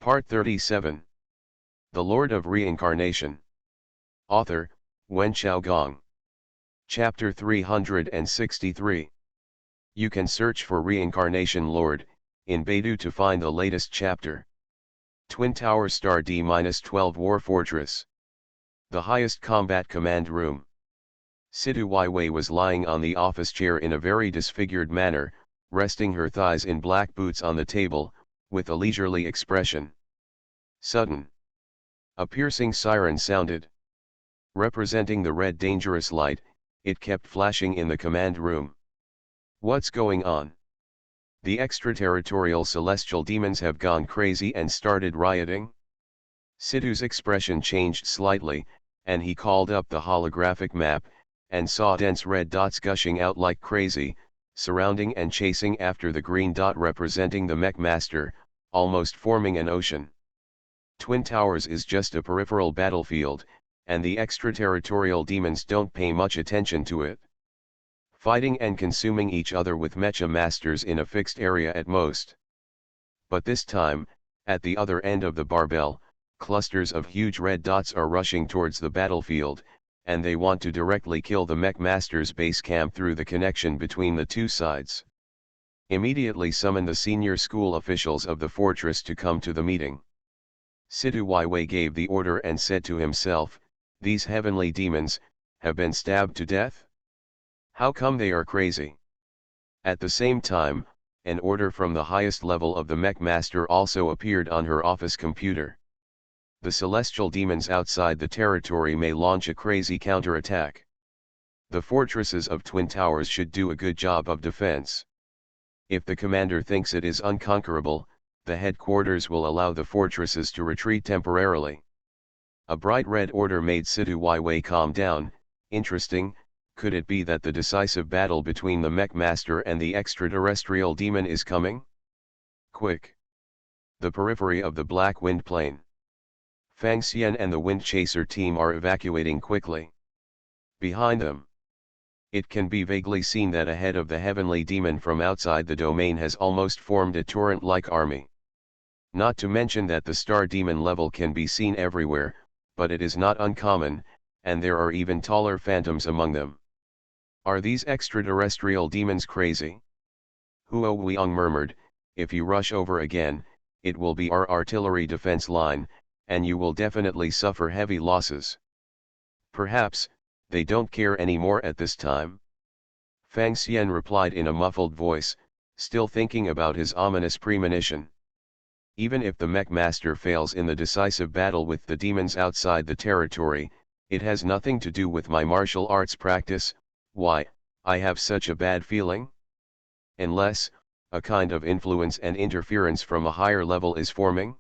Part 37. The Lord of Reincarnation. Author, Wen Xiaogong. Chapter 363. You can search for Reincarnation Lord, in Baidu to find the latest chapter. Twin Tower Star D-12 War Fortress. The highest combat command room. Situ Weiwei was lying on the office chair in a very disfigured manner, resting her thighs in black boots on the table, with a leisurely expression. Sudden. A piercing siren sounded. Representing the red dangerous light, it kept flashing in the command room. What's going on? The extraterritorial celestial demons have gone crazy and started rioting? Situ's expression changed slightly, and he called up the holographic map, and saw dense red dots gushing out like crazy, surrounding and chasing after the green dot representing the mech master, almost forming an ocean. Twin Towers is just a peripheral battlefield, and the extraterritorial demons don't pay much attention to it. Fighting and consuming each other with mecha masters in a fixed area at most. But this time, at the other end of the barbell, clusters of huge red dots are rushing towards the battlefield, and they want to directly kill the mech master's base camp through the connection between the two sides. Immediately summon the senior school officials of the fortress to come to the meeting. Situ Weiwei gave the order and said to himself, these heavenly demons, have been stabbed to death? How come they are crazy? At the same time, an order from the highest level of the mech master also appeared on her office computer. The celestial demons outside the territory may launch a crazy counterattack. The fortresses of Twin Towers should do a good job of defense. If the commander thinks it is unconquerable, the headquarters will allow the fortresses to retreat temporarily. A bright red order made Situ Weiwei calm down. Interesting, could it be that the decisive battle between the mech master and the extraterrestrial demon is coming? Quick! The periphery of the Black Wind Plain. Fang Xian and the Wind Chaser team are evacuating quickly. Behind them, it can be vaguely seen that ahead of the heavenly demon from outside the domain has almost formed a torrent-like army. Not to mention that the star demon level can be seen everywhere, but it is not uncommon, and there are even taller phantoms among them. Are these extraterrestrial demons crazy? Huo Weong murmured, if you rush over again, it will be our artillery defense line, and you will definitely suffer heavy losses. Perhaps, they don't care anymore at this time. Fang Xian replied in a muffled voice, still thinking about his ominous premonition. Even if the mech master fails in the decisive battle with the demons outside the territory, it has nothing to do with my martial arts practice. Why, I have such a bad feeling? Unless, a kind of influence and interference from a higher level is forming?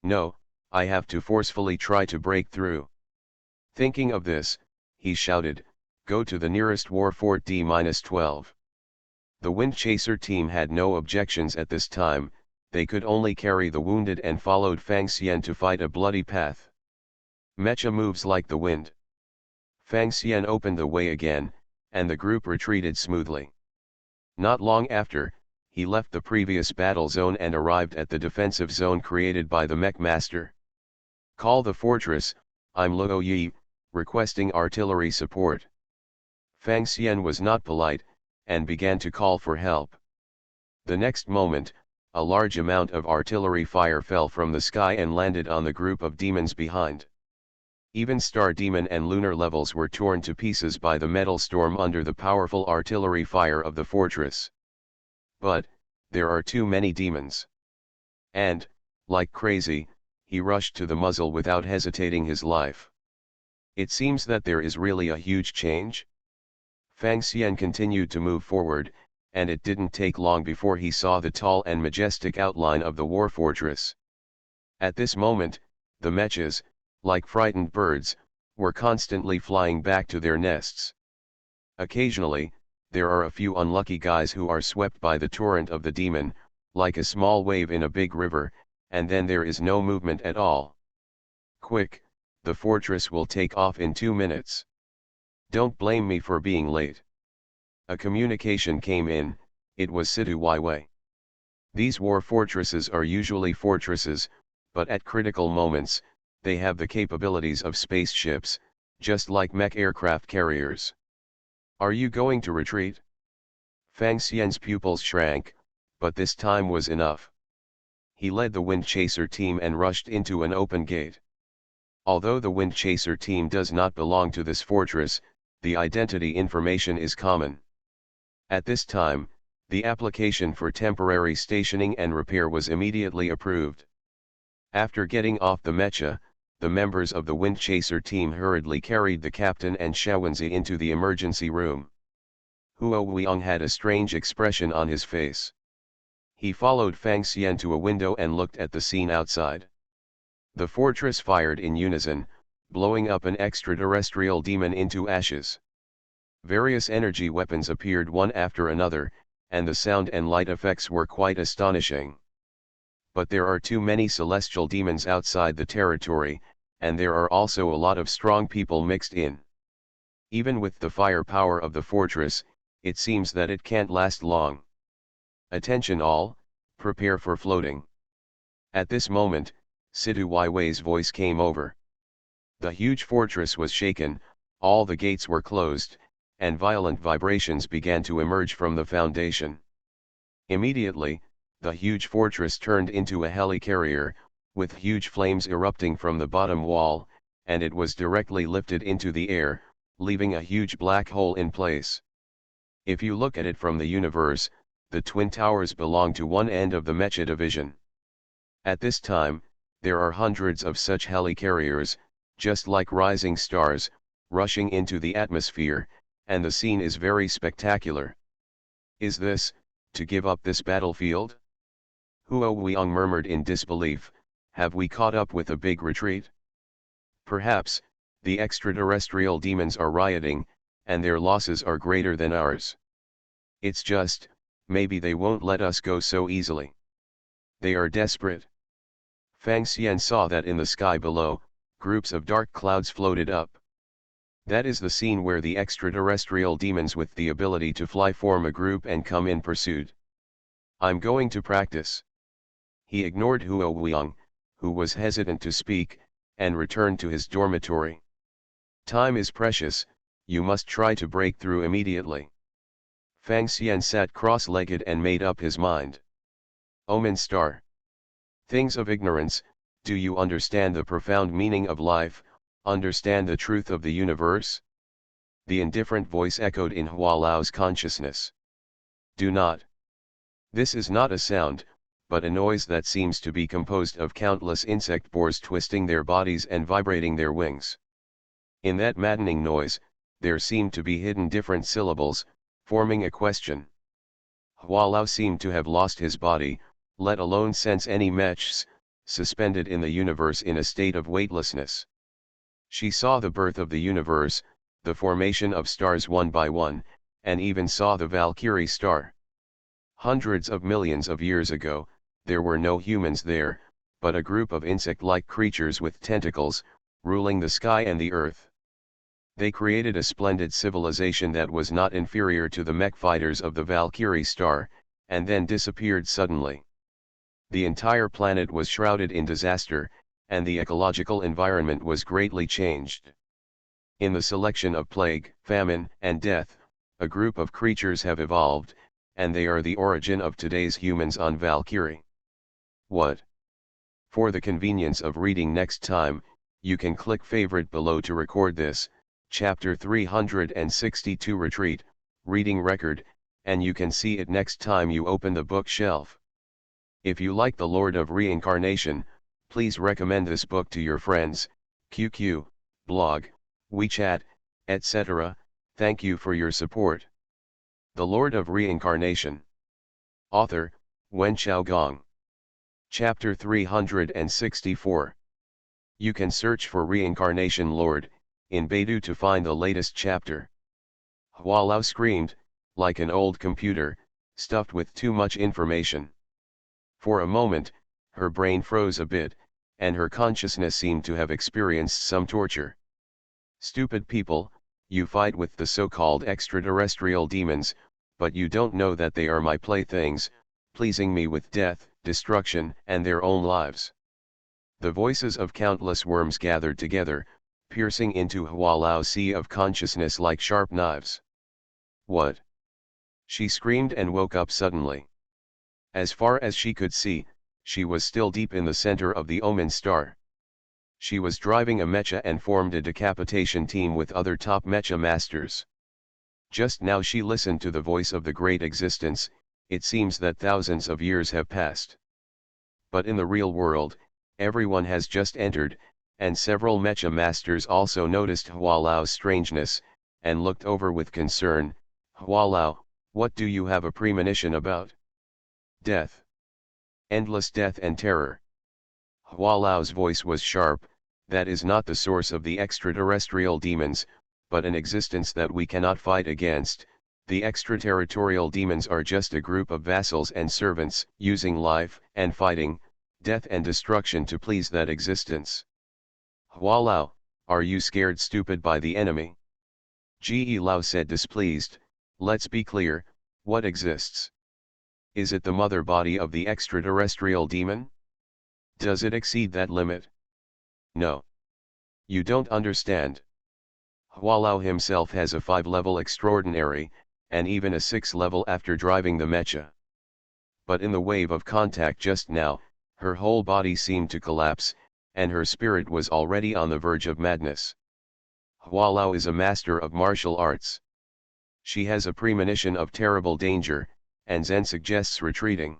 No, I have to forcefully try to break through. Thinking of this, he shouted, go to the nearest war fort D-12. The Wind Chaser team had no objections at this time, they could only carry the wounded and followed Fang Xian to fight a bloody path. Mecha moves like the wind. Fang Xian opened the way again, and the group retreated smoothly. Not long after, he left the previous battle zone and arrived at the defensive zone created by the mech master. Call the fortress, I'm Luo Yi, requesting artillery support. Fang Xian was not polite, and began to call for help. The next moment, a large amount of artillery fire fell from the sky and landed on the group of demons behind. Even Star Demon and Lunar levels were torn to pieces by the metal storm under the powerful artillery fire of the fortress. But, there are too many demons. And, like crazy, he rushed to the muzzle without hesitating his life. It seems that there is really a huge change. Fang Xian continued to move forward, and it didn't take long before he saw the tall and majestic outline of the war fortress. At this moment, the mechas, like frightened birds, were constantly flying back to their nests. Occasionally, there are a few unlucky guys who are swept by the torrent of the demon, like a small wave in a big river, and then there is no movement at all. Quick, the fortress will take off in 2 minutes. Don't blame me for being late. A communication came in, it was Situ Weiwei. These war fortresses are usually fortresses, but at critical moments, they have the capabilities of spaceships, just like mech aircraft carriers. Are you going to retreat? Fang Xian's pupils shrank, but this time was enough. He led the Wind Chaser team and rushed into an open gate. Although the Wind Chaser team does not belong to this fortress, the identity information is common. At this time, the application for temporary stationing and repair was immediately approved. After getting off the mecha, the members of the Wind Chaser team hurriedly carried the captain and Shaowenzi into the emergency room. Huo Weiyang had a strange expression on his face. He followed Fang Xian to a window and looked at the scene outside. The fortress fired in unison, blowing up an extraterrestrial demon into ashes. Various energy weapons appeared one after another, and the sound and light effects were quite astonishing. But there are too many celestial demons outside the territory, and there are also a lot of strong people mixed in. Even with the firepower of the fortress, it seems that it can't last long. Attention all, prepare for floating. At this moment, Situ Weiwei's voice came over. The huge fortress was shaken, all the gates were closed, and violent vibrations began to emerge from the foundation. Immediately, the huge fortress turned into a helicarrier, with huge flames erupting from the bottom wall, and it was directly lifted into the air, leaving a huge black hole in place. If you look at it from the universe, the Twin Towers belong to one end of the Mecha division. At this time, there are hundreds of such helicarriers, just like rising stars, rushing into the atmosphere, and the scene is very spectacular. Is this, to give up this battlefield? Huo Weiyang murmured in disbelief, have we caught up with a big retreat? Perhaps, the extraterrestrial demons are rioting, and their losses are greater than ours. It's just, maybe they won't let us go so easily. They are desperate. Fang Xian saw that in the sky below, groups of dark clouds floated up. That is the scene where the extraterrestrial demons with the ability to fly form a group and come in pursuit. I'm going to practice. He ignored Huo Weiyang, who was hesitant to speak, and returned to his dormitory. Time is precious, you must try to break through immediately. Fang Xian sat cross-legged and made up his mind. Omen star. Things of ignorance, do you understand the profound meaning of life, understand the truth of the universe? The indifferent voice echoed in Hualao's consciousness. Do not. This is not a sound, but a noise that seems to be composed of countless insect boars twisting their bodies and vibrating their wings. In that maddening noise, there seemed to be hidden different syllables, forming a question. Hualao seemed to have lost his body, let alone sense any mechs, suspended in the universe in a state of weightlessness. She saw the birth of the universe, the formation of stars one by one, and even saw the Valkyrie star. Hundreds of millions of years ago, there were no humans there, but a group of insect-like creatures with tentacles, ruling the sky and the earth. They created a splendid civilization that was not inferior to the mech fighters of the Valkyrie star, and then disappeared suddenly. The entire planet was shrouded in disaster, and the ecological environment was greatly changed. In the selection of plague, famine, and death, a group of creatures have evolved, and they are the origin of today's humans on Valkyrie. What? For the convenience of reading next time, you can click favorite below to record this, Chapter 362 Retreat, reading record, and you can see it next time you open the bookshelf. If you like The Lord of Reincarnation, please recommend this book to your friends, QQ, blog, WeChat, etc. Thank you for your support. The Lord of Reincarnation. Author, Wen Xiaogong. Chapter 364. You can search for Reincarnation Lord in Baidu to find the latest chapter. Hualao screamed, like an old computer, stuffed with too much information. For a moment, her brain froze a bit, and her consciousness seemed to have experienced some torture. Stupid people, you fight with the so-called extraterrestrial demons, but you don't know that they are my playthings, pleasing me with death, destruction, and their own lives. The voices of countless worms gathered together, piercing into Hualao's sea of consciousness like sharp knives. What? She screamed and woke up suddenly. As far as she could see, she was still deep in the center of the Omen star. She was driving a mecha and formed a decapitation team with other top mecha masters. Just now she listened to the voice of the great existence. It seems that thousands of years have passed. But in the real world, everyone has just entered, and several mecha masters also noticed Hualao's strangeness, and looked over with concern. Hualao, what do you have a premonition about? Death. Endless death and terror. Hualao's voice was sharp. That is not the source of the extraterrestrial demons, but an existence that we cannot fight against. The extraterritorial demons are just a group of vassals and servants, using life, and fighting, death and destruction to please that existence. Hualao, are you scared stupid by the enemy? Ge Lao said displeased. Let's be clear, what exists? Is it the mother body of the extraterrestrial demon? Does it exceed that limit? No. You don't understand. Hualao himself has a 5-level extraordinary, and even a 6-level after driving the mecha. But in the wave of contact just now, her whole body seemed to collapse, and her spirit was already on the verge of madness. Hualao is a master of martial arts. She has a premonition of terrible danger, and Zen suggests retreating.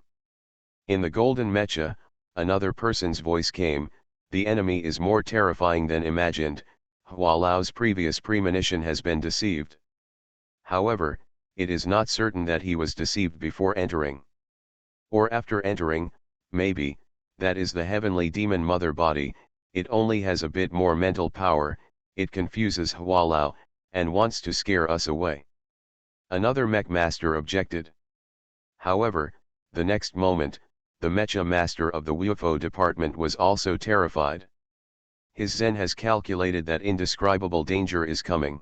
In the golden mecha, another person's voice came, the enemy is more terrifying than imagined. Hualao's previous premonition has been deceived. However, it is not certain that he was deceived before entering. Or after entering, maybe, that is the heavenly demon mother body. It only has a bit more mental power, it confuses Hualao, and wants to scare us away. Another mech master objected. However, the next moment, the mecha master of the UFO department was also terrified. His Zen has calculated that indescribable danger is coming.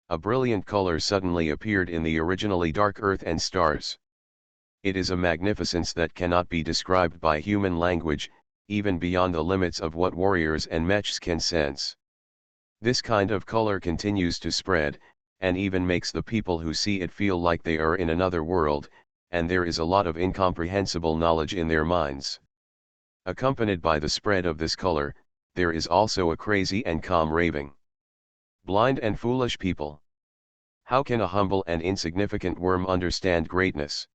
A brilliant color suddenly appeared in the originally dark earth and stars. It is a magnificence that cannot be described by human language, even beyond the limits of what warriors and mechs can sense. This kind of color continues to spread, and even makes the people who see it feel like they are in another world, and there is a lot of incomprehensible knowledge in their minds. Accompanied by the spread of this color, there is also a crazy and calm raving. Blind and foolish people. How can a humble and insignificant worm understand greatness?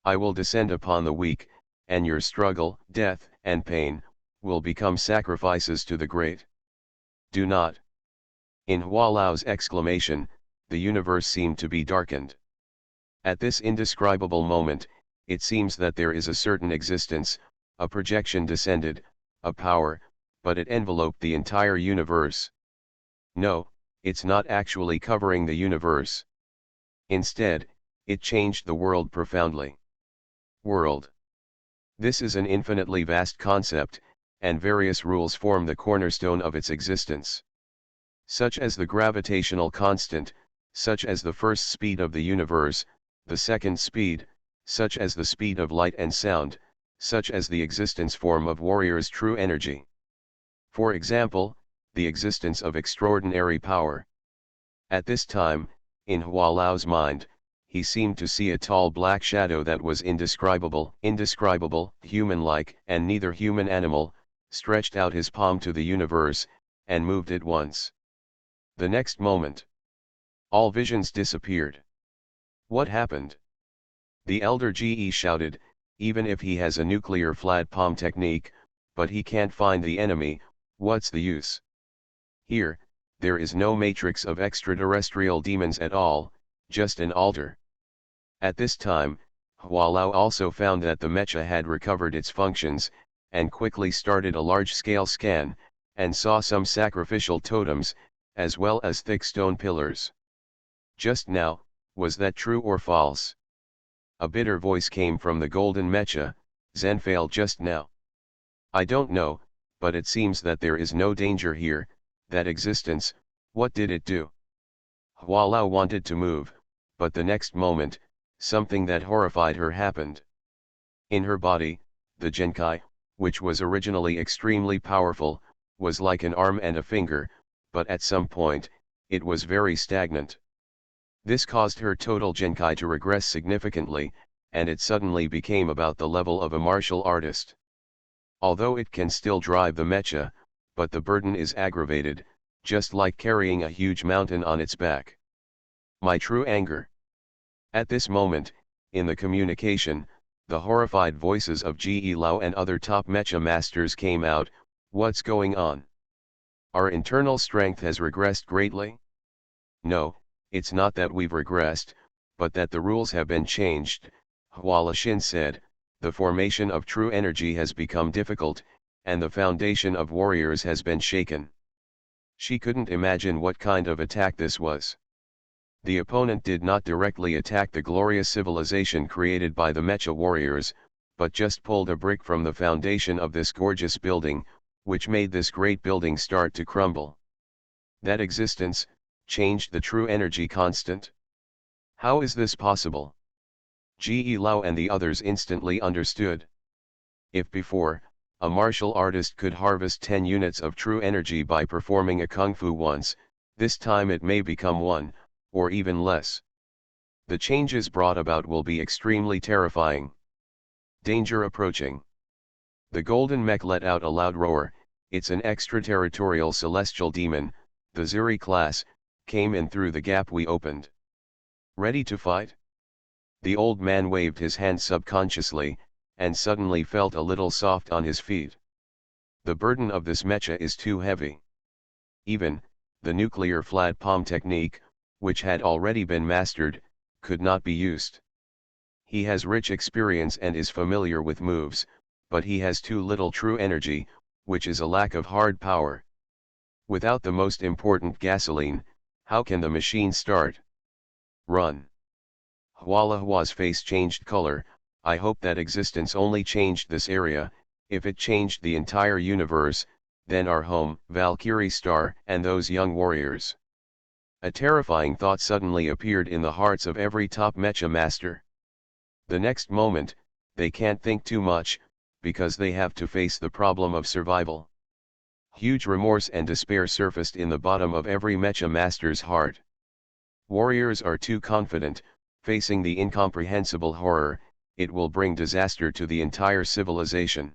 I will descend upon the weak, and your struggle, death, and pain, will become sacrifices to the great. Do not. In Hualao's exclamation, the universe seemed to be darkened. At this indescribable moment, it seems that there is a certain existence, a projection descended, a power, but it enveloped the entire universe. No, it's not actually covering the universe. Instead, it changed the world profoundly. World. This is an infinitely vast concept, and various rules form the cornerstone of its existence. Such as the gravitational constant, such as the first speed of the universe, the second speed, such as the speed of light and sound, such as the existence form of warrior's true energy. For example, the existence of extraordinary power. At this time, in Hualao's mind, he seemed to see a tall black shadow that was indescribable, human-like, and neither human animal, stretched out his palm to the universe, and moved it once. The next moment, all visions disappeared. What happened? The elder Ge shouted, even if he has a nuclear flat palm technique, but he can't find the enemy, what's the use? Here, there is no matrix of extraterrestrial demons at all, just an altar. At this time, Hualao also found that the mecha had recovered its functions, and quickly started a large-scale scan, and saw some sacrificial totems, as well as thick stone pillars. Just now, was that true or false? A bitter voice came from the golden mecha. Zen failed just now. I don't know, but it seems that there is no danger here. That existence, what did it do? Hualao wanted to move, but the next moment, something that horrified her happened. In her body, the Genkai, which was originally extremely powerful, was like an arm and a finger, but at some point, it was very stagnant. This caused her total Genkai to regress significantly, and it suddenly became about the level of a martial artist. Although it can still drive the mecha, but the burden is aggravated, just like carrying a huge mountain on its back. My true anger. At this moment, in the communication, the horrified voices of Ge Lao and other top mecha masters came out. What's going on? Our internal strength has regressed greatly? No, it's not that we've regressed, but that the rules have been changed. Hua Shin said, the formation of true energy has become difficult, and the foundation of warriors has been shaken. She couldn't imagine what kind of attack this was. The opponent did not directly attack the glorious civilization created by the mecha warriors, but just pulled a brick from the foundation of this gorgeous building, which made this great building start to crumble. That existence changed the true energy constant. How is this possible? Ge Lao and the others instantly understood. If before, a martial artist could harvest 10 units of true energy by performing a kung fu once, this time it may become 1, or even less. The changes brought about will be extremely terrifying. Danger approaching. The golden mech let out a loud roar. It's an extraterritorial celestial demon, the Zuri class, came in through the gap we opened. Ready to fight? The old man waved his hand subconsciously, and suddenly felt a little soft on his feet. The burden of this mecha is too heavy. Even, the nuclear flat palm technique, which had already been mastered, could not be used. He has rich experience and is familiar with moves, but he has too little true energy, which is a lack of hard power. Without the most important gasoline, how can the machine start? Run. Hua's face changed color. I hope that existence only changed this area. If it changed the entire universe, then our home, Valkyrie Star, and those young warriors. A terrifying thought suddenly appeared in the hearts of every top mecha master. The next moment, they can't think too much, because they have to face the problem of survival. Huge remorse and despair surfaced in the bottom of every mecha master's heart. Warriors are too confident, facing the incomprehensible horror, it will bring disaster to the entire civilization.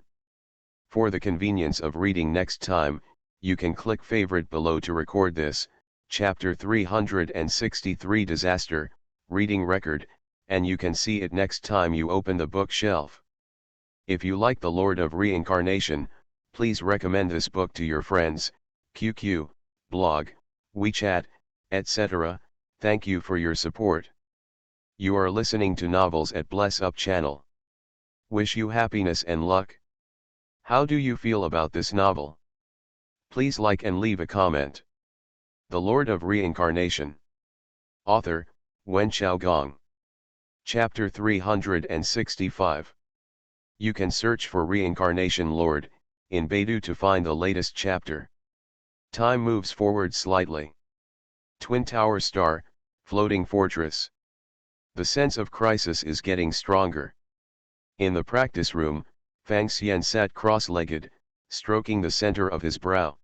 For the convenience of reading next time, you can click favorite below to record this, Chapter 363 Disaster, Reading Record, and you can see it next time you open the bookshelf. If you like The Lord of Reincarnation, please recommend this book to your friends, QQ, blog, WeChat, etc. Thank you for your support. You are listening to Novels at Bless Up channel. Wish you happiness and luck. How do you feel about this novel? Please like and leave a comment. The Lord of Reincarnation. Author, Wen Xiaogong. Chapter 365. You can search for Reincarnation Lord in Baidu to find the latest chapter. Time moves forward slightly. Twin Tower Star, Floating Fortress. The sense of crisis is getting stronger. In the practice room, Fang Xian sat cross-legged, stroking the center of his brow.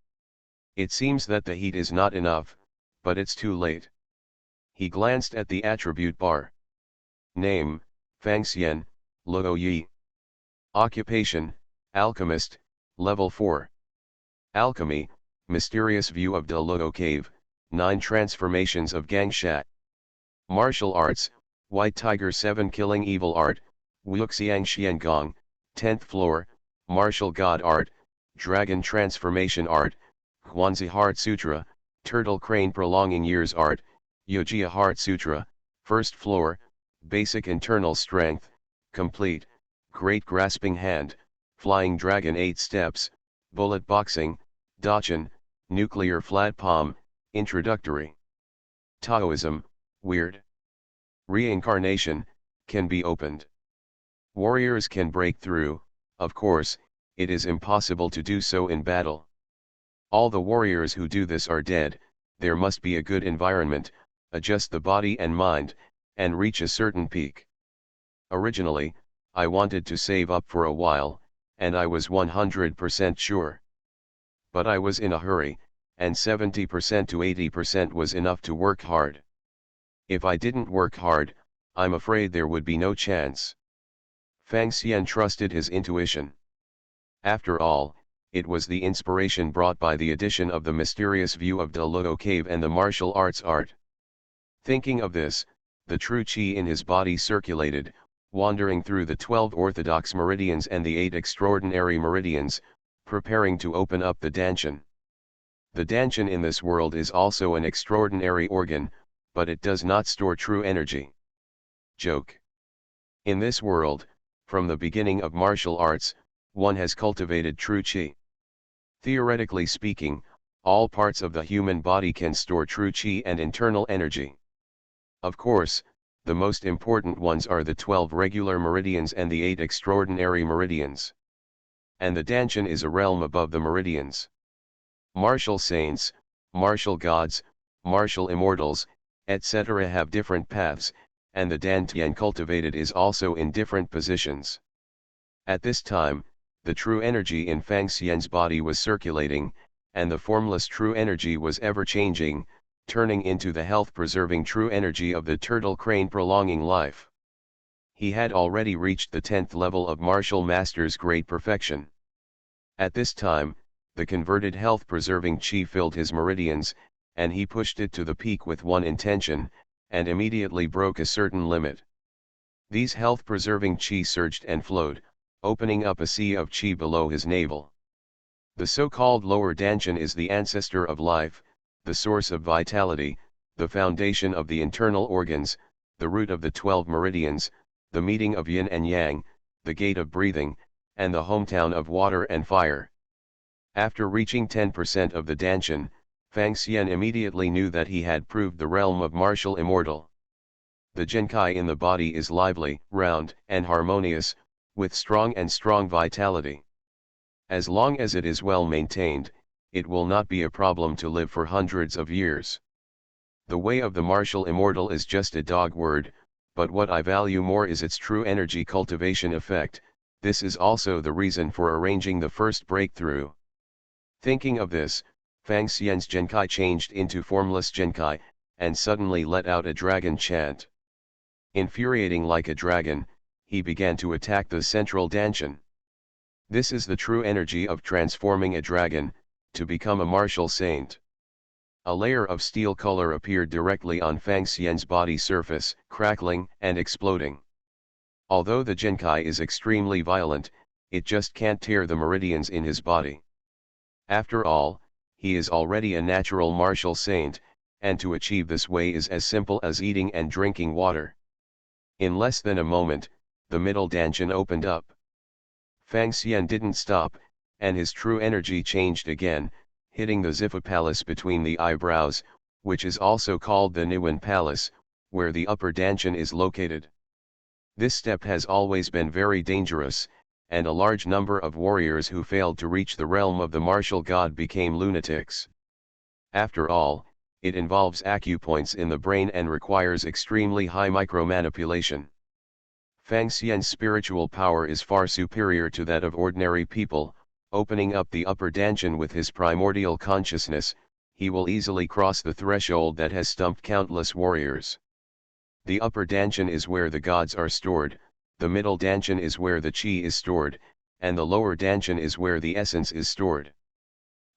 It seems that the heat is not enough, but it's too late. He glanced at the attribute bar. Name, Fang Xian, Luo Yi. Occupation, Alchemist, Level 4. Alchemy, Mysterious View of De Luo Cave, 9 Transformations of Gangshat. Martial Arts, White Tiger 7 Killing Evil Art, Wuxiang Xiangong, 10th Floor, Martial God Art, Dragon Transformation Art, Huanzi Heart Sutra, Turtle Crane Prolonging Years Art, Yojia Heart Sutra, 1st Floor, Basic Internal Strength, Complete, Great Grasping Hand, Flying Dragon 8 Steps, Bullet Boxing, Dachin, Nuclear Flat Palm, Introductory. Taoism, Weird. Reincarnation, can be opened. Warriors can break through, of course, it is impossible to do so in battle. All the warriors who do this are dead. There must be a good environment, adjust the body and mind, and reach a certain peak. Originally, I wanted to save up for a while, and I was 100% sure. But I was in a hurry, and 70% to 80% was enough to work hard. If I didn't work hard, I'm afraid there would be no chance. Fang Xian trusted his intuition. After all, it was the inspiration brought by the addition of the mysterious view of De Luo Cave and the martial arts art. Thinking of this, the true qi in his body circulated, wandering through the 12 orthodox meridians and the 8 extraordinary meridians, preparing to open up the danshan. The danshan in this world is also an extraordinary organ, but it does not store true energy. Joke. In this world, from the beginning of martial arts, one has cultivated true qi. Theoretically speaking, all parts of the human body can store true qi and internal energy. Of course, the most important ones are the 12 regular meridians and the 8 extraordinary meridians. And the danshan is a realm above the meridians. Martial saints, martial gods, martial immortals, etc. have different paths, and the dantian cultivated is also in different positions. At this time, the true energy in Fang Xian's body was circulating, and the formless true energy was ever changing, turning into the health-preserving true energy of the turtle crane prolonging life. He had already reached the 10th level of martial master's great perfection. At this time, the converted health-preserving qi filled his meridians, and he pushed it to the peak with one intention, and immediately broke a certain limit. These health-preserving qi surged and flowed, opening up a sea of qi below his navel. The so-called lower danshan is the ancestor of life, the source of vitality, the foundation of the internal organs, the root of the 12 meridians, the meeting of yin and yang, the gate of breathing, and the hometown of water and fire. After reaching 10% of the danshan, Fang Xian immediately knew that he had proved the realm of martial immortal. The genkai in the body is lively, round, and harmonious, with strong vitality. As long as it is well maintained, it will not be a problem to live for hundreds of years. The way of the martial immortal is just a dog word, but what I value more is its true energy cultivation effect. This is also the reason for arranging the first breakthrough. Thinking of this, Fang Xian's genkai changed into formless genkai, and suddenly let out a dragon chant. Infuriating like a dragon, he began to attack the central danshan. This is the true energy of transforming a dragon, to become a martial saint. A layer of steel color appeared directly on Fang Xian's body surface, crackling and exploding. Although the genkai is extremely violent, it just can't tear the meridians in his body. After all, he is already a natural martial saint, and to achieve this way is as simple as eating and drinking water. In less than a moment, the middle danshan opened up. Fang Xian didn't stop, and his true energy changed again, hitting the Zifa palace between the eyebrows, which is also called the Niwen palace, where the upper danshan is located. This step has always been very dangerous, and a large number of warriors who failed to reach the realm of the martial god became lunatics. After all, it involves acupoints in the brain and requires extremely high micromanipulation. Fang Xian's spiritual power is far superior to that of ordinary people. Opening up the upper danshan with his primordial consciousness, he will easily cross the threshold that has stumped countless warriors. The upper danshan is where the gods are stored, the middle danshan is where the qi is stored, and the lower danshan is where the essence is stored.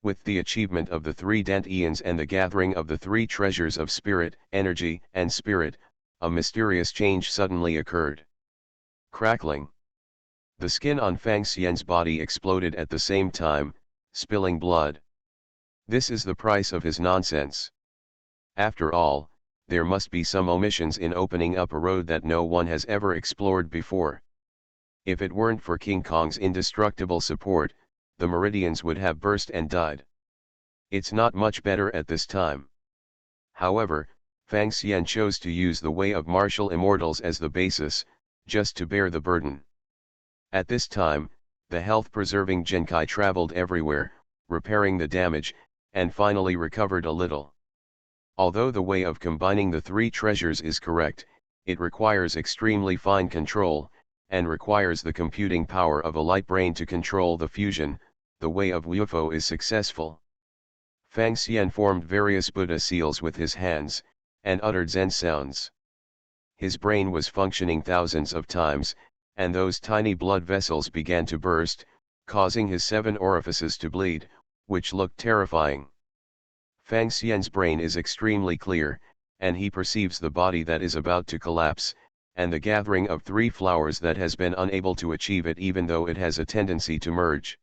With the achievement of the 3 dantians and the gathering of the 3 treasures of spirit, energy, and spirit, a mysterious change suddenly occurred. Crackling. The skin on Fang Xian's body exploded at the same time, spilling blood. This is the price of his nonsense. After all, there must be some omissions in opening up a road that no one has ever explored before. If it weren't for King Kong's indestructible support, the meridians would have burst and died. It's not much better at this time. However, Fang Xian chose to use the way of martial immortals as the basis, just to bear the burden. At this time, the health-preserving genkai traveled everywhere, repairing the damage, and finally recovered a little. Although the way of combining the 3 treasures is correct, it requires extremely fine control, and requires the computing power of a light brain to control the fusion. The way of UFO is successful. Fang Xian formed various Buddha seals with his hands, and uttered Zen sounds. His brain was functioning thousands of times, and those tiny blood vessels began to burst, causing his 7 orifices to bleed, which looked terrifying. Fang Xian's brain is extremely clear, and he perceives the body that is about to collapse, and the gathering of 3 flowers that has been unable to achieve it even though it has a tendency to merge.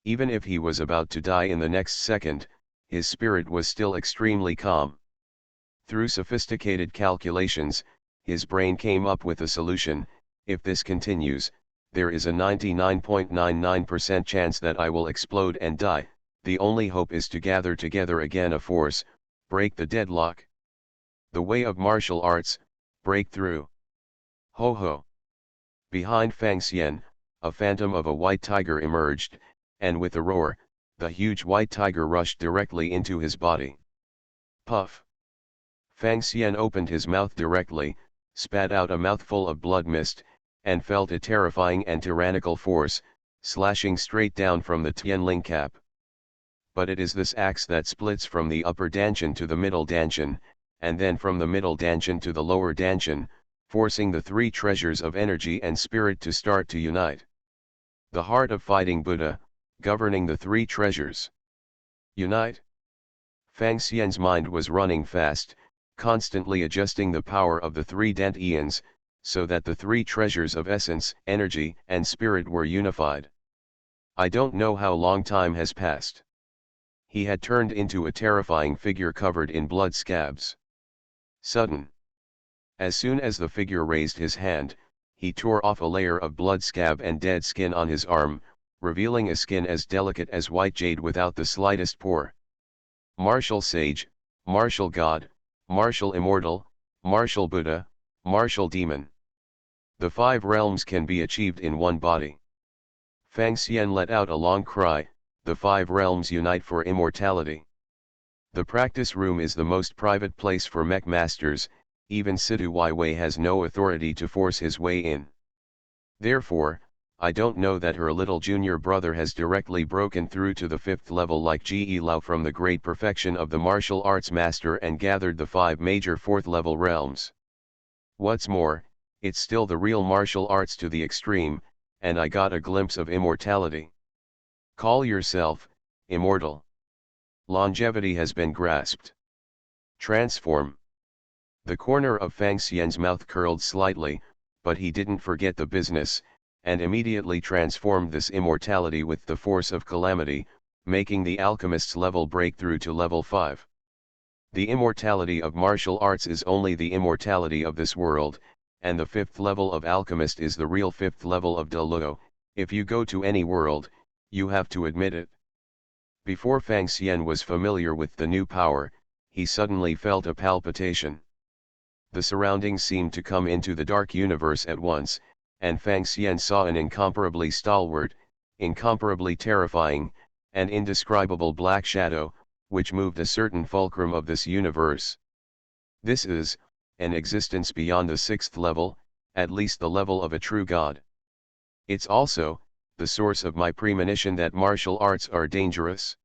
Even if he was about to die in the next second, his spirit was still extremely calm. Through sophisticated calculations, his brain came up with a solution. If this continues, there is a 99.99% chance that I will explode and die. The only hope is to gather together again a force, break the deadlock. The way of martial arts, breakthrough. Ho ho! Behind Fang Xian, a phantom of a white tiger emerged, and with a roar, the huge white tiger rushed directly into his body. Puff! Fang Xian opened his mouth directly, spat out a mouthful of blood mist, and felt a terrifying and tyrannical force, slashing straight down from the Tianling cap. But it is this axe that splits from the upper dantian to the middle dantian, and then from the middle dantian to the lower dantian, forcing the 3 treasures of energy and spirit to start to unite. The heart of fighting Buddha, governing the 3 treasures. Unite? Fang Xian's mind was running fast, constantly adjusting the power of the 3 dantians, so that the 3 treasures of essence, energy, and spirit were unified. I don't know how long time has passed. He had turned into a terrifying figure covered in blood scabs. Sudden. As soon as the figure raised his hand, he tore off a layer of blood scab and dead skin on his arm, revealing a skin as delicate as white jade without the slightest pore. Martial sage, martial god, martial immortal, martial Buddha, martial demon. The 5 realms can be achieved in one body. Fang Xian let out a long cry. The 5 realms unite for immortality. The practice room is the most private place for mech masters. Even Situ Wei has no authority to force his way in. Therefore, I don't know that her little junior brother has directly broken through to the 5th level like Ge Lao from the great perfection of the martial arts master and gathered the 5 major 4th level realms. What's more, it's still the real martial arts to the extreme, and I got a glimpse of immortality. Call yourself immortal. Longevity has been grasped. Transform. The corner of Fang Xian's mouth curled slightly, but he didn't forget the business, and immediately transformed this immortality with the force of calamity, making the alchemist's level breakthrough to level 5. The immortality of martial arts is only the immortality of this world, and the 5th level of alchemist is the real 5th level of De Luo. If you go to any world, you have to admit it. Before Fang Xian was familiar with the new power, he suddenly felt a palpitation. The surroundings seemed to come into the dark universe at once, and Fang Xian saw an incomparably stalwart, incomparably terrifying, and indescribable black shadow, which moved a certain fulcrum of this universe. This is an existence beyond the 6th level, at least the level of a true god. It's also the source of my premonition that martial arts are dangerous.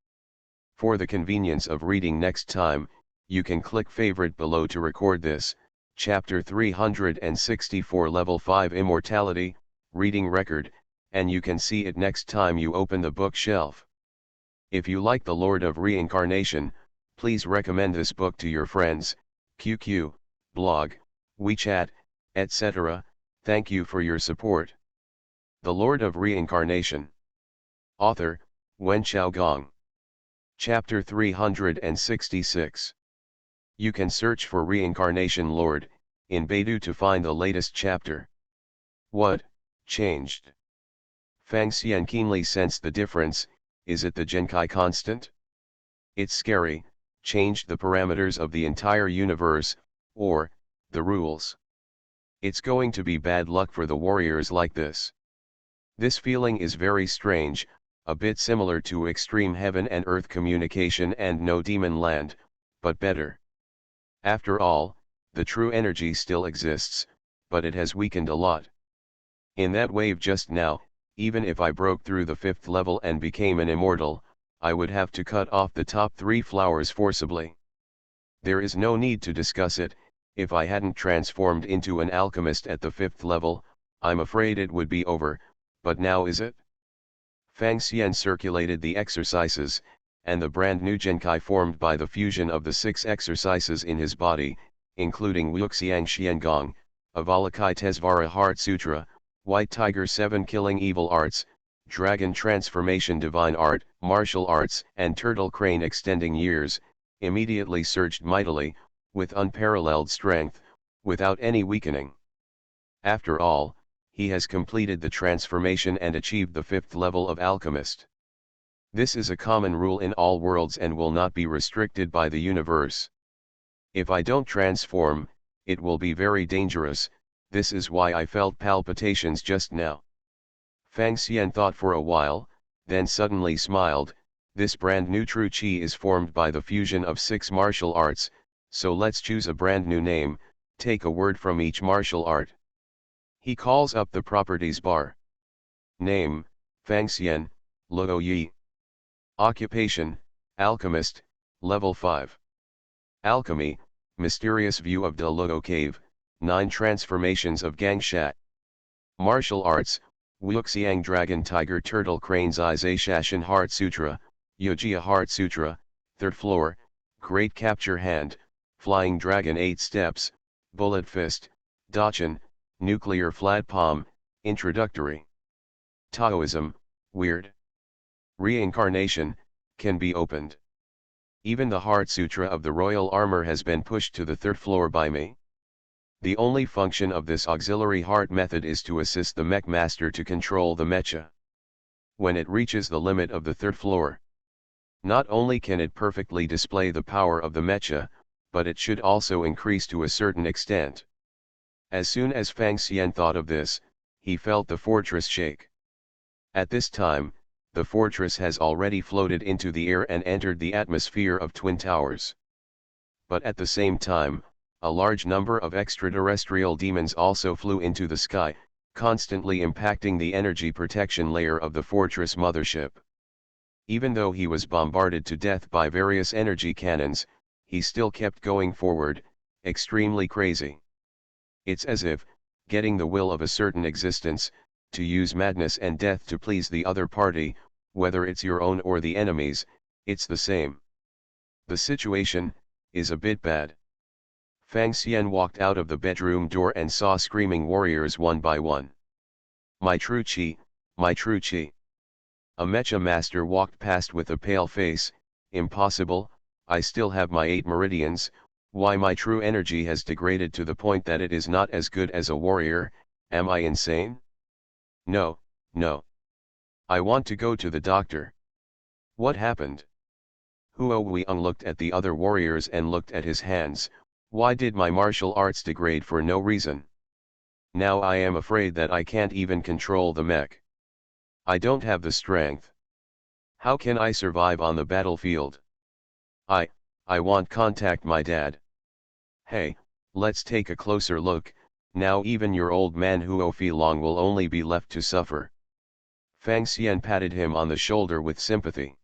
For the convenience of reading next time, you can click favorite below to record this. Chapter 364 Level 5 Immortality, Reading Record, and you can see it next time you open the bookshelf. If you like The Lord of Reincarnation, please recommend this book to your friends, QQ, blog, WeChat, etc. Thank you for your support. The Lord of Reincarnation. Author, Wen Xiaogong. Chapter 366. You can search for Reincarnation Lord in Baidu to find the latest chapter. What changed? Fang Xian keenly sensed the difference. Is it the Genkai constant? It's scary, changed the parameters of the entire universe, or the rules. It's going to be bad luck for the warriors like this. This feeling is very strange, a bit similar to extreme heaven and earth communication and no demon land, but better. After all, the true energy still exists, but it has weakened a lot. In that wave just now, even if I broke through the 5th level and became an immortal, I would have to cut off the top 3 flowers forcibly. There is no need to discuss it. If I hadn't transformed into an alchemist at the 5th level, I'm afraid it would be over, but now is it? Fang Xian circulated the exercises, and the brand new Genkai formed by the fusion of the 6 exercises in his body, including Wuxiang Xiangong, Avalakai Tesvara Heart Sutra, White Tiger 7 Killing Evil Arts, Dragon Transformation Divine Art, Martial Arts, and Turtle Crane Extending Years, immediately surged mightily, with unparalleled strength, without any weakening. After all, he has completed the transformation and achieved the 5th level of alchemist. This is a common rule in all worlds and will not be restricted by the universe. If I don't transform, it will be very dangerous. This is why I felt palpitations just now. Fang Xian thought for a while, then suddenly smiled. This brand new true qi is formed by the fusion of 6 martial arts, so let's choose a brand new name, take a word from each martial art. He calls up the properties bar. Name, Fang Xian, Luo Yi. Occupation, Alchemist, Level 5. Alchemy, Mysterious View of De Luo Cave, 9 Transformations of Gangshat. Martial Arts, Wuxiang Dragon Tiger Turtle Crane's Eyes Shashin Heart Sutra, Yojia Heart Sutra, 3rd floor, Great Capture Hand, Flying Dragon 8 Steps, Bullet Fist, Dachin, Nuclear Flat Palm, Introductory. Taoism, Weird. Reincarnation, can be opened. Even the Heart Sutra of the Royal Armor has been pushed to the 3rd floor by me. The only function of this auxiliary heart method is to assist the mech master to control the mecha. When it reaches the limit of the 3rd floor, not only can it perfectly display the power of the mecha, but it should also increase to a certain extent. As soon as Fang Xian thought of this, he felt the fortress shake. At this time, the fortress has already floated into the air and entered the atmosphere of Twin Towers. But at the same time, a large number of extraterrestrial demons also flew into the sky, constantly impacting the energy protection layer of the fortress mothership. Even though he was bombarded to death by various energy cannons, he still kept going forward, extremely crazy. It's as if, getting the will of a certain existence, to use madness and death to please the other party, whether it's your own or the enemy's, it's the same. The situation is a bit bad. Fang Xian walked out of the bedroom door and saw screaming warriors one by one. My true qi, my true qi. A mecha master walked past with a pale face. Impossible, I still have my 8 meridians. Why my true energy has degraded to the point that it is not as good as a warrior? Am I insane? No, no. I want to go to the doctor. What happened? Huo Weiyang looked at the other warriors and looked at his hands. Why did my martial arts degrade for no reason? Now I am afraid that I can't even control the mech. I don't have the strength. How can I survive on the battlefield? I want contact my dad. Hey, let's take a closer look. Now even your old man Huo Filong will only be left to suffer. Fang Xian patted him on the shoulder with sympathy.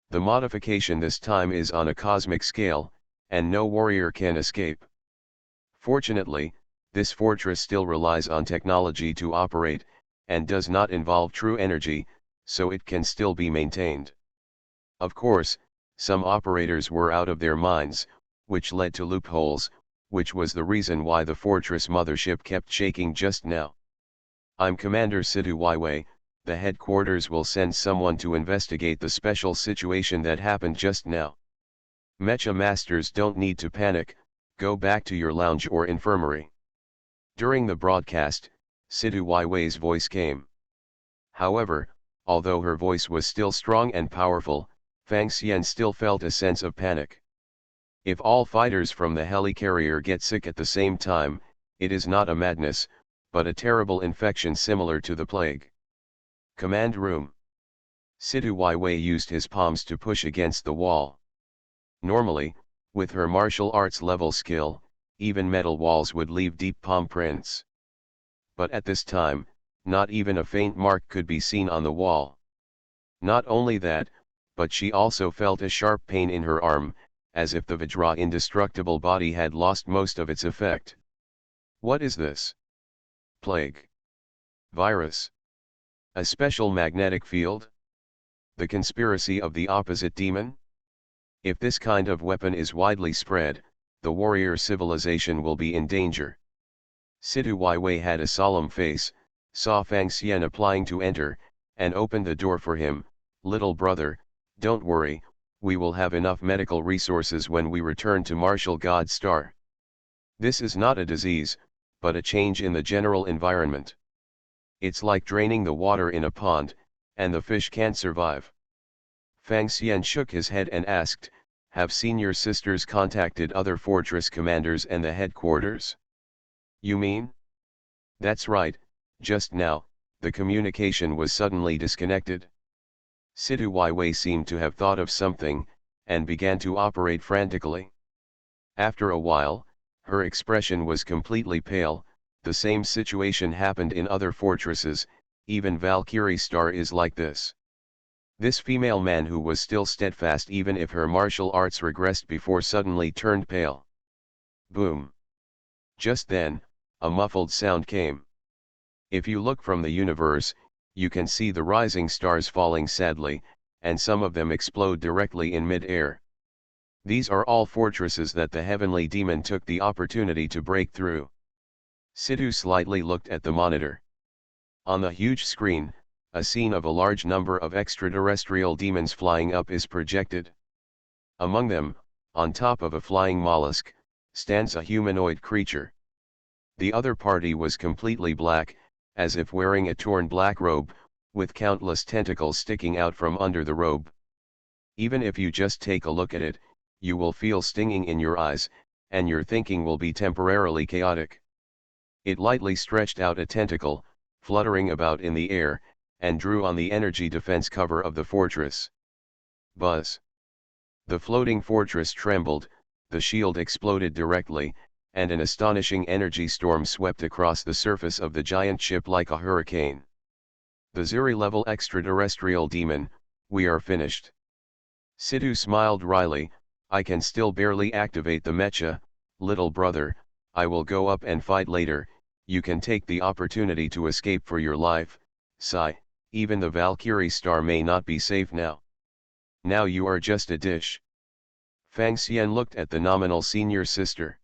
The modification this time is on a cosmic scale, and no warrior can escape. Fortunately, this fortress still relies on technology to operate, and does not involve true energy, so it can still be maintained. Of course, some operators were out of their minds, which led to loopholes, which was the reason why the fortress mothership kept shaking just now. I'm Commander Situ Weiwei. The headquarters will send someone to investigate the special situation that happened just now. Mecha masters don't need to panic, go back to your lounge or infirmary. During the broadcast, Situ Weiwei's voice came. However, although her voice was still strong and powerful, Fang Xian still felt a sense of panic. If all fighters from the helicarrier get sick at the same time, it is not a madness, but a terrible infection similar to the plague. Command room. Situ Weiwei used his palms to push against the wall. Normally, with her martial arts level skill, even metal walls would leave deep palm prints. But at this time, Not even a faint mark could be seen on the wall. Not only that, but she also felt a sharp pain in her arm, as if the Vajra indestructible body had lost most of its effect. What is this? Plague? Virus? A special magnetic field? The conspiracy of the opposite demon? If this kind of weapon is widely spread, the warrior civilization will be in danger. Situ Wei had a solemn face, saw Fang Xian applying to enter, and opened the door for him. Little brother, don't worry, we will have enough medical resources when we return to Martial God Star. This is not a disease, but a change in the general environment. It's like draining the water in a pond, and the fish can't survive. Fang Xian shook his head and asked, have senior sisters contacted other fortress commanders and the headquarters? You mean? That's right, just now, the communication was suddenly disconnected. Situ Wei seemed to have thought of something, and began to operate frantically. After a while, her expression was completely pale. The same situation happened in other fortresses, even Valkyrie Star is like this. This female man who was still steadfast even if her martial arts regressed before suddenly turned pale. Boom! Just then, a muffled sound came. If you look from the universe, you can see the rising stars falling sadly, and some of them explode directly in mid-air. These are all fortresses that the heavenly demon took the opportunity to break through. Situ slightly looked at the monitor. On the huge screen, a scene of a large number of extraterrestrial demons flying up is projected. Among them, on top of a flying mollusk, stands a humanoid creature. The other party was completely black, as if wearing a torn black robe, with countless tentacles sticking out from under the robe. Even if you just take a look at it, you will feel stinging in your eyes, and your thinking will be temporarily chaotic. It lightly stretched out a tentacle, fluttering about in the air, and drew on the energy defense cover of the fortress. Buzz! The floating fortress trembled, the shield exploded directly, and an astonishing energy storm swept across the surface of the giant ship like a hurricane. The Ziri-level extraterrestrial demon, we are finished. Situ smiled wryly, I can still barely activate the mecha, little brother, I will go up and fight later, you can take the opportunity to escape for your life, sigh, even the Valkyrie Star may not be safe now. Now you are just a dish. Fang Xian looked at the nominal senior sister.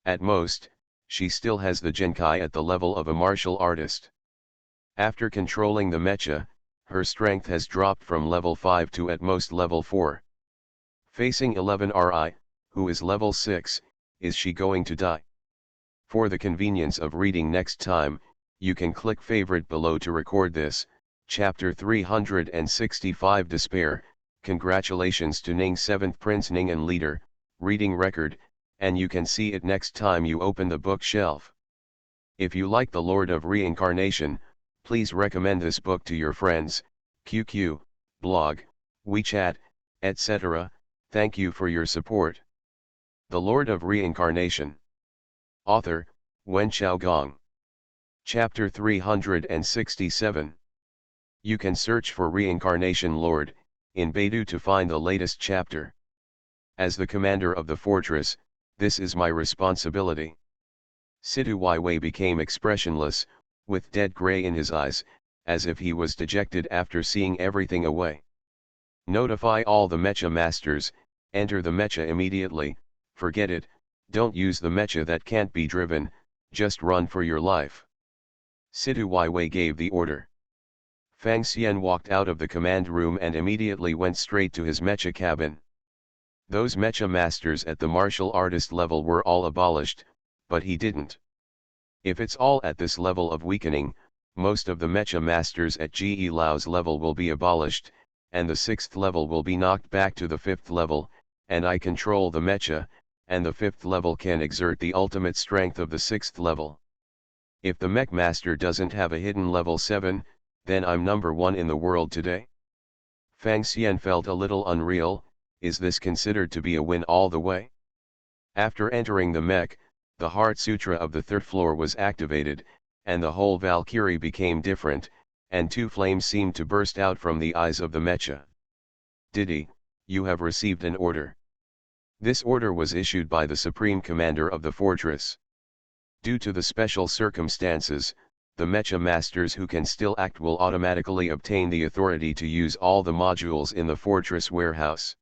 At most, she still has the Genkai at the level of a martial artist. After controlling the mecha, her strength has dropped from level 5 to at most level 4. Facing 11 Ri, who is level 6, is she going to die? For the convenience of reading next time, you can click favorite below to record this, chapter 365 Despair. Congratulations to Ning 7th Prince Ning and Leader, reading record, and you can see it next time you open the bookshelf. If you like The Lord of Reincarnation, please recommend this book to your friends, QQ, blog, WeChat, etc. Thank you for your support. The Lord of Reincarnation. Author, Wen Xiaogong. Chapter 367. You can search for Reincarnation Lord in Baidu to find the latest chapter. As the commander of the fortress, this is my responsibility. Situ Wei became expressionless, with dead gray in his eyes, as if he was dejected after seeing everything away. Notify all the mecha masters, enter the mecha immediately, forget it, don't use the mecha that can't be driven, just run for your life. Situ Wei gave the order. Fang Xian walked out of the command room and immediately went straight to his mecha cabin. Those mecha masters at the martial artist level were all abolished, but he didn't. If it's all at this level of weakening, most of the mecha masters at Ge Lao's level will be abolished, and the 6th level will be knocked back to the 5th level, and I control the mecha, and the 5th level can exert the ultimate strength of the 6th level. If the mech master doesn't have a hidden level 7, then I'm number 1 in the world today. Fang Xian felt a little unreal, is this considered to be a win all the way? After entering the mech, the Heart Sutra of the 3rd floor was activated, and the whole Valkyrie became different, and two flames seemed to burst out from the eyes of the mecha. Didi, you have received an order. This order was issued by the supreme commander of the fortress. Due to the special circumstances, the mecha masters who can still act will automatically obtain the authority to use all the modules in the fortress warehouse.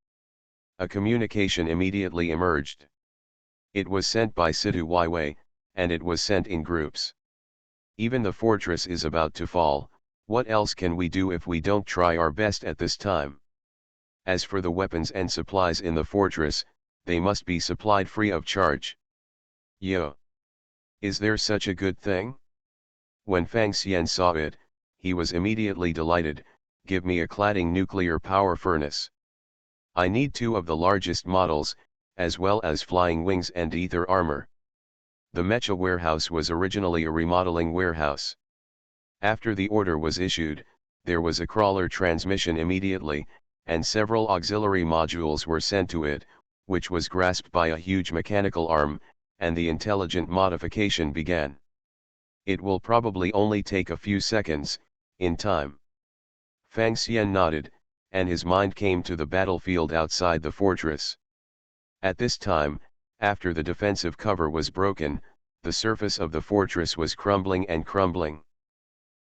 A communication immediately emerged. It was sent by Situ Weiwei, and it was sent in groups. Even the fortress is about to fall, what else can we do if we don't try our best at this time? As for the weapons and supplies in the fortress, they must be supplied free of charge. Yo! Is there such a good thing? When Fang Xian saw it, he was immediately delighted. Give me a cladding nuclear power furnace. I need 2 of the largest models, as well as flying wings and ether armor. The mecha warehouse was originally a remodeling warehouse. After the order was issued, there was a crawler transmission immediately, and several auxiliary modules were sent to it, which was grasped by a huge mechanical arm, and the intelligent modification began. It will probably only take a few seconds, in time. Fang Xian nodded, and his mind came to the battlefield outside the fortress. At this time, after the defensive cover was broken, the surface of the fortress was crumbling and crumbling.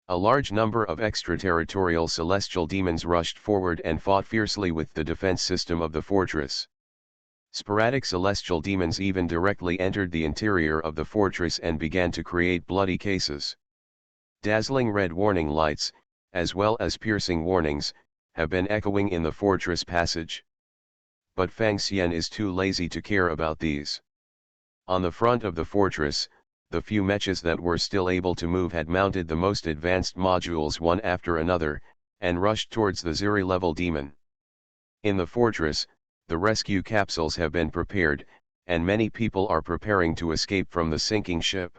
A large number of extraterritorial celestial demons rushed forward and fought fiercely with the defense system of the fortress. Sporadic celestial demons even directly entered the interior of the fortress and began to create bloody cases. Dazzling red warning lights, as well as piercing warnings, have been echoing in the fortress passage. But Fang Xian is too lazy to care about these. On the front of the fortress, the few mechas that were still able to move had mounted the most advanced modules one after another, and rushed towards the Ziri-level demon. In the fortress, the rescue capsules have been prepared, and many people are preparing to escape from the sinking ship.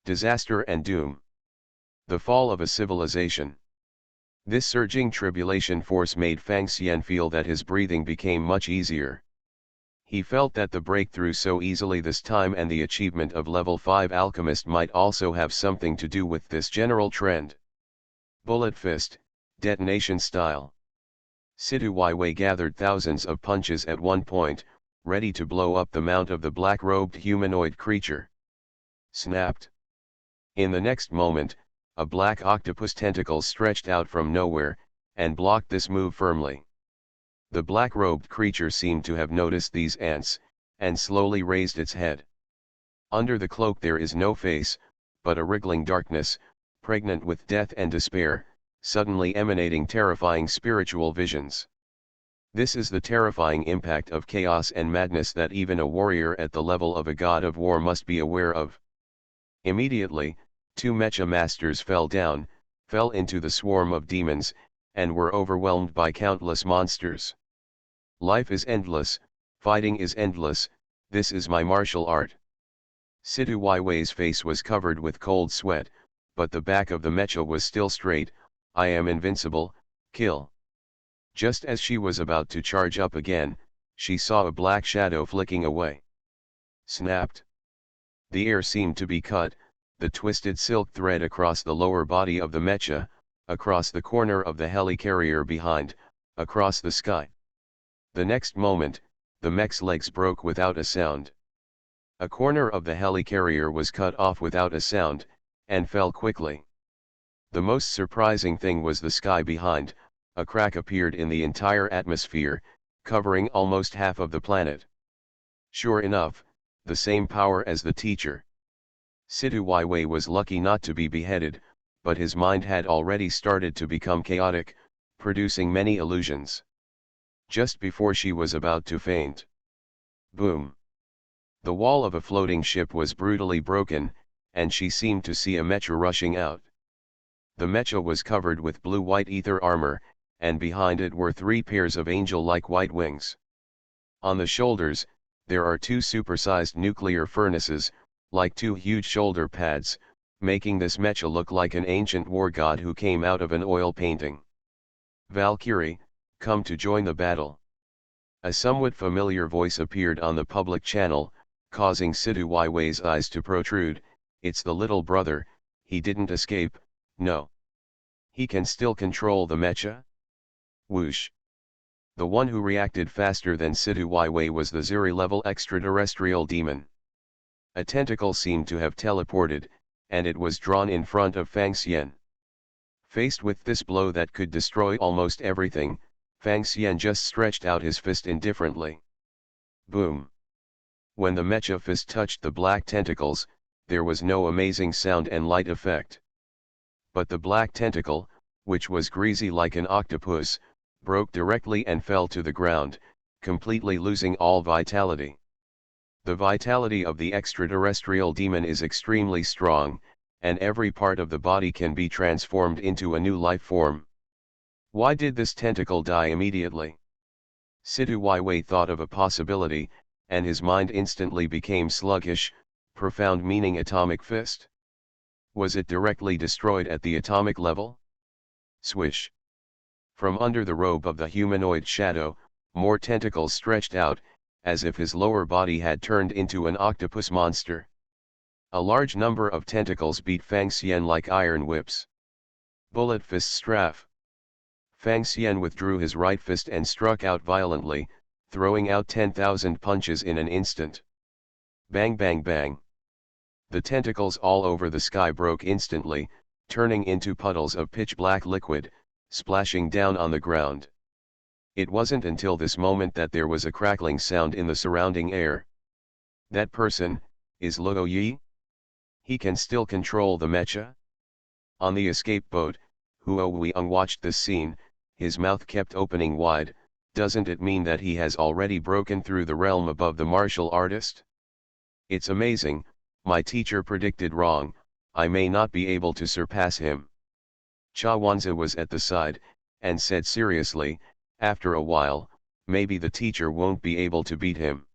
Disaster and doom. The fall of a civilization. This surging tribulation force made Fang Xian feel that his breathing became much easier. He felt that the breakthrough so easily this time and the achievement of level 5 alchemist might also have something to do with this general trend. Bullet fist, detonation style. Situ Weiwei gathered thousands of punches at one point, ready to blow up the mount of the black-robed humanoid creature. Snapped. In the next moment, a black octopus tentacle stretched out from nowhere, and blocked this move firmly. The black-robed creature seemed to have noticed these ants, and slowly raised its head. Under the cloak there is no face, but a wriggling darkness, pregnant with death and despair, suddenly emanating terrifying spiritual visions. This is the terrifying impact of chaos and madness that even a warrior at the level of a god of war must be aware of. Immediately, 2 mecha masters fell into the swarm of demons, and were overwhelmed by countless monsters. Life is endless, fighting is endless, this is my martial art. Situ Weiwei's face was covered with cold sweat, but the back of the mecha was still straight. I am invincible, kill. Just as she was about to charge up again, she saw a black shadow flicking away. Snapped. The air seemed to be cut, the twisted silk thread across the lower body of the mecha, across the corner of the helicarrier behind, across the sky. The next moment, the mech's legs broke without a sound. A corner of the helicarrier was cut off without a sound, and fell quickly. The most surprising thing was the sky behind. A crack appeared in the entire atmosphere, covering almost half of the planet. Sure enough, the same power as the teacher. Situ Weiwei was lucky not to be beheaded, but his mind had already started to become chaotic, producing many illusions. Just before she was about to faint. Boom! The wall of a floating ship was brutally broken, and she seemed to see a mecha rushing out. The mecha was covered with blue-white ether armor, and behind it were 3 pairs of angel-like white wings. On the shoulders, there are 2 supersized nuclear furnaces, like 2 huge shoulder pads, making this mecha look like an ancient war god who came out of an oil painting. Valkyrie, come to join the battle. A somewhat familiar voice appeared on the public channel, causing Situ Weiwei's eyes to protrude. It's the little brother, he didn't escape, no. He can still control the mecha? Whoosh. The one who reacted faster than Situ Wei was the Zuri-level extraterrestrial demon. A tentacle seemed to have teleported, and it was drawn in front of Fang Xian. Faced with this blow that could destroy almost everything, Fang Xian just stretched out his fist indifferently. Boom! When the mecha fist touched the black tentacles, there was no amazing sound and light effect. But the black tentacle, which was greasy like an octopus, broke directly and fell to the ground, completely losing all vitality. The vitality of the extraterrestrial demon is extremely strong, and every part of the body can be transformed into a new life form. Why did this tentacle die immediately? Situ Wei thought of a possibility, and his mind instantly became sluggish. Profound meaning atomic fist? Was it directly destroyed at the atomic level? Swish. From under the robe of the humanoid shadow, more tentacles stretched out, as if his lower body had turned into an octopus monster. A large number of tentacles beat Fang Xian like iron whips. Bullet fist strafe. Fang Xian withdrew his right fist and struck out violently, throwing out 10,000 punches in an instant. Bang bang bang. The tentacles all over the sky broke instantly, turning into puddles of pitch-black liquid, splashing down on the ground. It wasn't until this moment that there was a crackling sound in the surrounding air. That person, is Luo Yi? He can still control the mecha? On the escape boat, Huo Weiyang watched this scene, his mouth kept opening wide. Doesn't it mean that he has already broken through the realm above the martial artist? It's amazing, my teacher predicted wrong, I may not be able to surpass him. Chawanzi was at the side, and said seriously, after a while, maybe the teacher won't be able to beat him.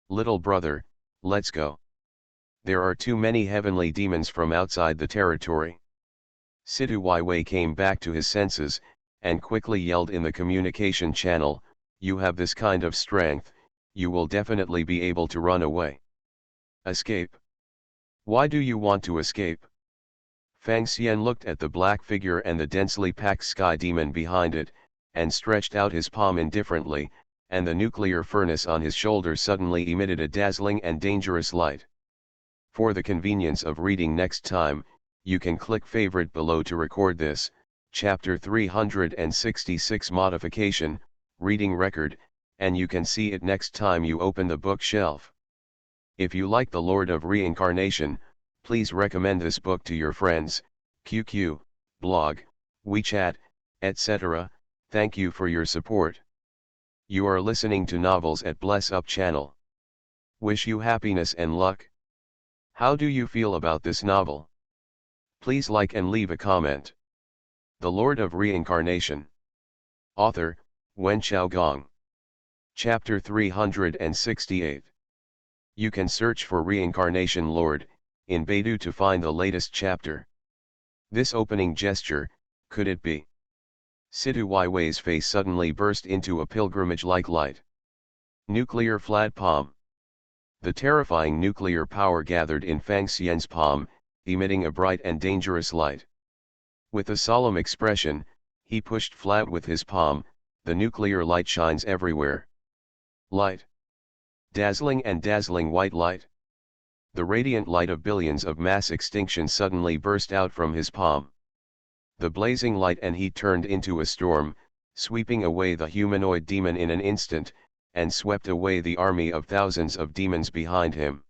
Little brother, let's go. There are too many heavenly demons from outside the territory. Situ Wei came back to his senses, and quickly yelled in the communication channel, you have this kind of strength, you will definitely be able to run away. Escape? Why do you want to escape? Fang Xian looked at the black figure and the densely packed sky demon behind it, and stretched out his palm indifferently, and the nuclear furnace on his shoulder suddenly emitted a dazzling and dangerous light. For the convenience of reading next time, you can click favorite below to record this, chapter 366 modification, reading record, and you can see it next time you open the bookshelf. If you like The Lord of Reincarnation, please recommend this book to your friends, QQ, blog, WeChat, etc. Thank you for your support. You are listening to Novels at Bless Up channel. Wish you happiness and luck. How do you feel about this novel? Please like and leave a comment. The Lord of Reincarnation. Author, Wen Xiaogong. Chapter 368. You can search for Reincarnation Lord in Baidu to find the latest chapter. This opening gesture, could it be? Situ Wei's face suddenly burst into a pilgrimage-like light. Nuclear flat palm. The terrifying nuclear power gathered in Fang Xian's palm, emitting a bright and dangerous light. With a solemn expression, he pushed flat with his palm, the nuclear light shines everywhere. Light. Dazzling and dazzling white light. The radiant light of billions of mass extinction suddenly burst out from his palm. The blazing light and heat turned into a storm, sweeping away the humanoid demon in an instant, and swept away the army of thousands of demons behind him.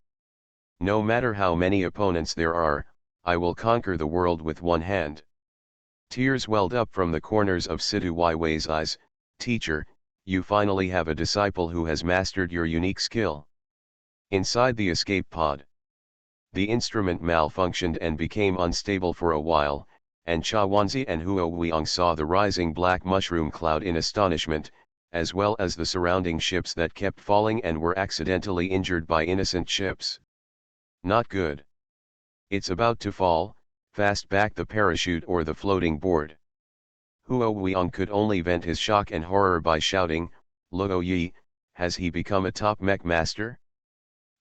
No matter how many opponents there are, I will conquer the world with one hand. Tears welled up from the corners of Situ Wei's eyes. Teacher, you finally have a disciple who has mastered your unique skill. Inside the escape pod. The instrument malfunctioned and became unstable for a while, and Chawanzi and Huo Weiyang saw the rising black mushroom cloud in astonishment, as well as the surrounding ships that kept falling and were accidentally injured by innocent ships. Not good. It's about to fall, fast back the parachute or the floating board. Huo Weiyang could only vent his shock and horror by shouting, Luo Yi, has he become a top mech master?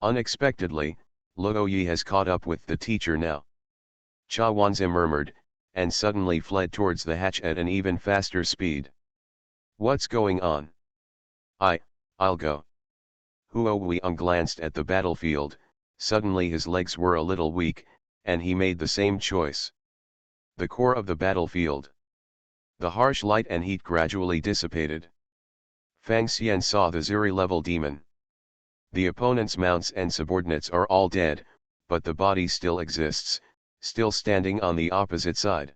Unexpectedly, Luo Yi has caught up with the teacher now. Chawanzi murmured, and suddenly fled towards the hatch at an even faster speed. What's going on? I'll go. Huo Weong glanced at the battlefield, suddenly his legs were a little weak, and he made the same choice. The core of the battlefield. The harsh light and heat gradually dissipated. Fang Xian saw the Ziri-level demon. The opponent's mounts and subordinates are all dead, but the body still exists, still standing on the opposite side.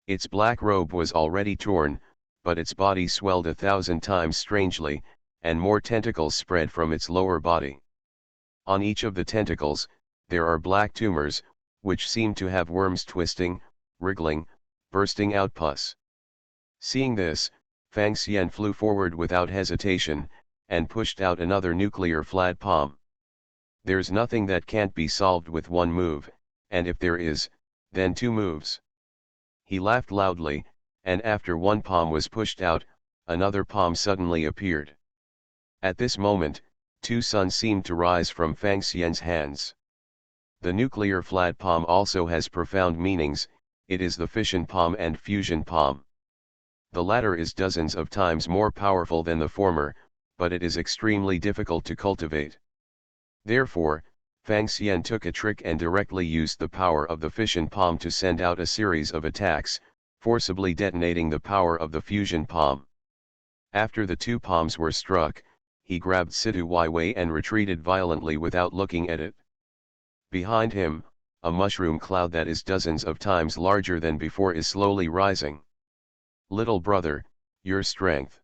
Its black robe was already torn, but its body swelled 1,000 times strangely, and more tentacles spread from its lower body. On each of the tentacles, there are black tumors, which seem to have worms twisting, wriggling, bursting out pus. Seeing this, Fang Xian flew forward without hesitation, and pushed out another nuclear flat palm. There's nothing that can't be solved with one move, and if there is, then two moves. He laughed loudly, and after one palm was pushed out, another palm suddenly appeared. At this moment, two suns seemed to rise from Fang Xian's hands. The nuclear flat palm also has profound meanings. It is the fission palm and fusion palm. The latter is dozens of times more powerful than the former, but it is extremely difficult to cultivate. Therefore, Fang Xian took a trick and directly used the power of the fission palm to send out a series of attacks, forcibly detonating the power of the fusion palm. After the two palms were struck, he grabbed Situ Weiwei and retreated violently without looking at it. Behind him, a mushroom cloud that is dozens of times larger than before is slowly rising. Little brother, your strength.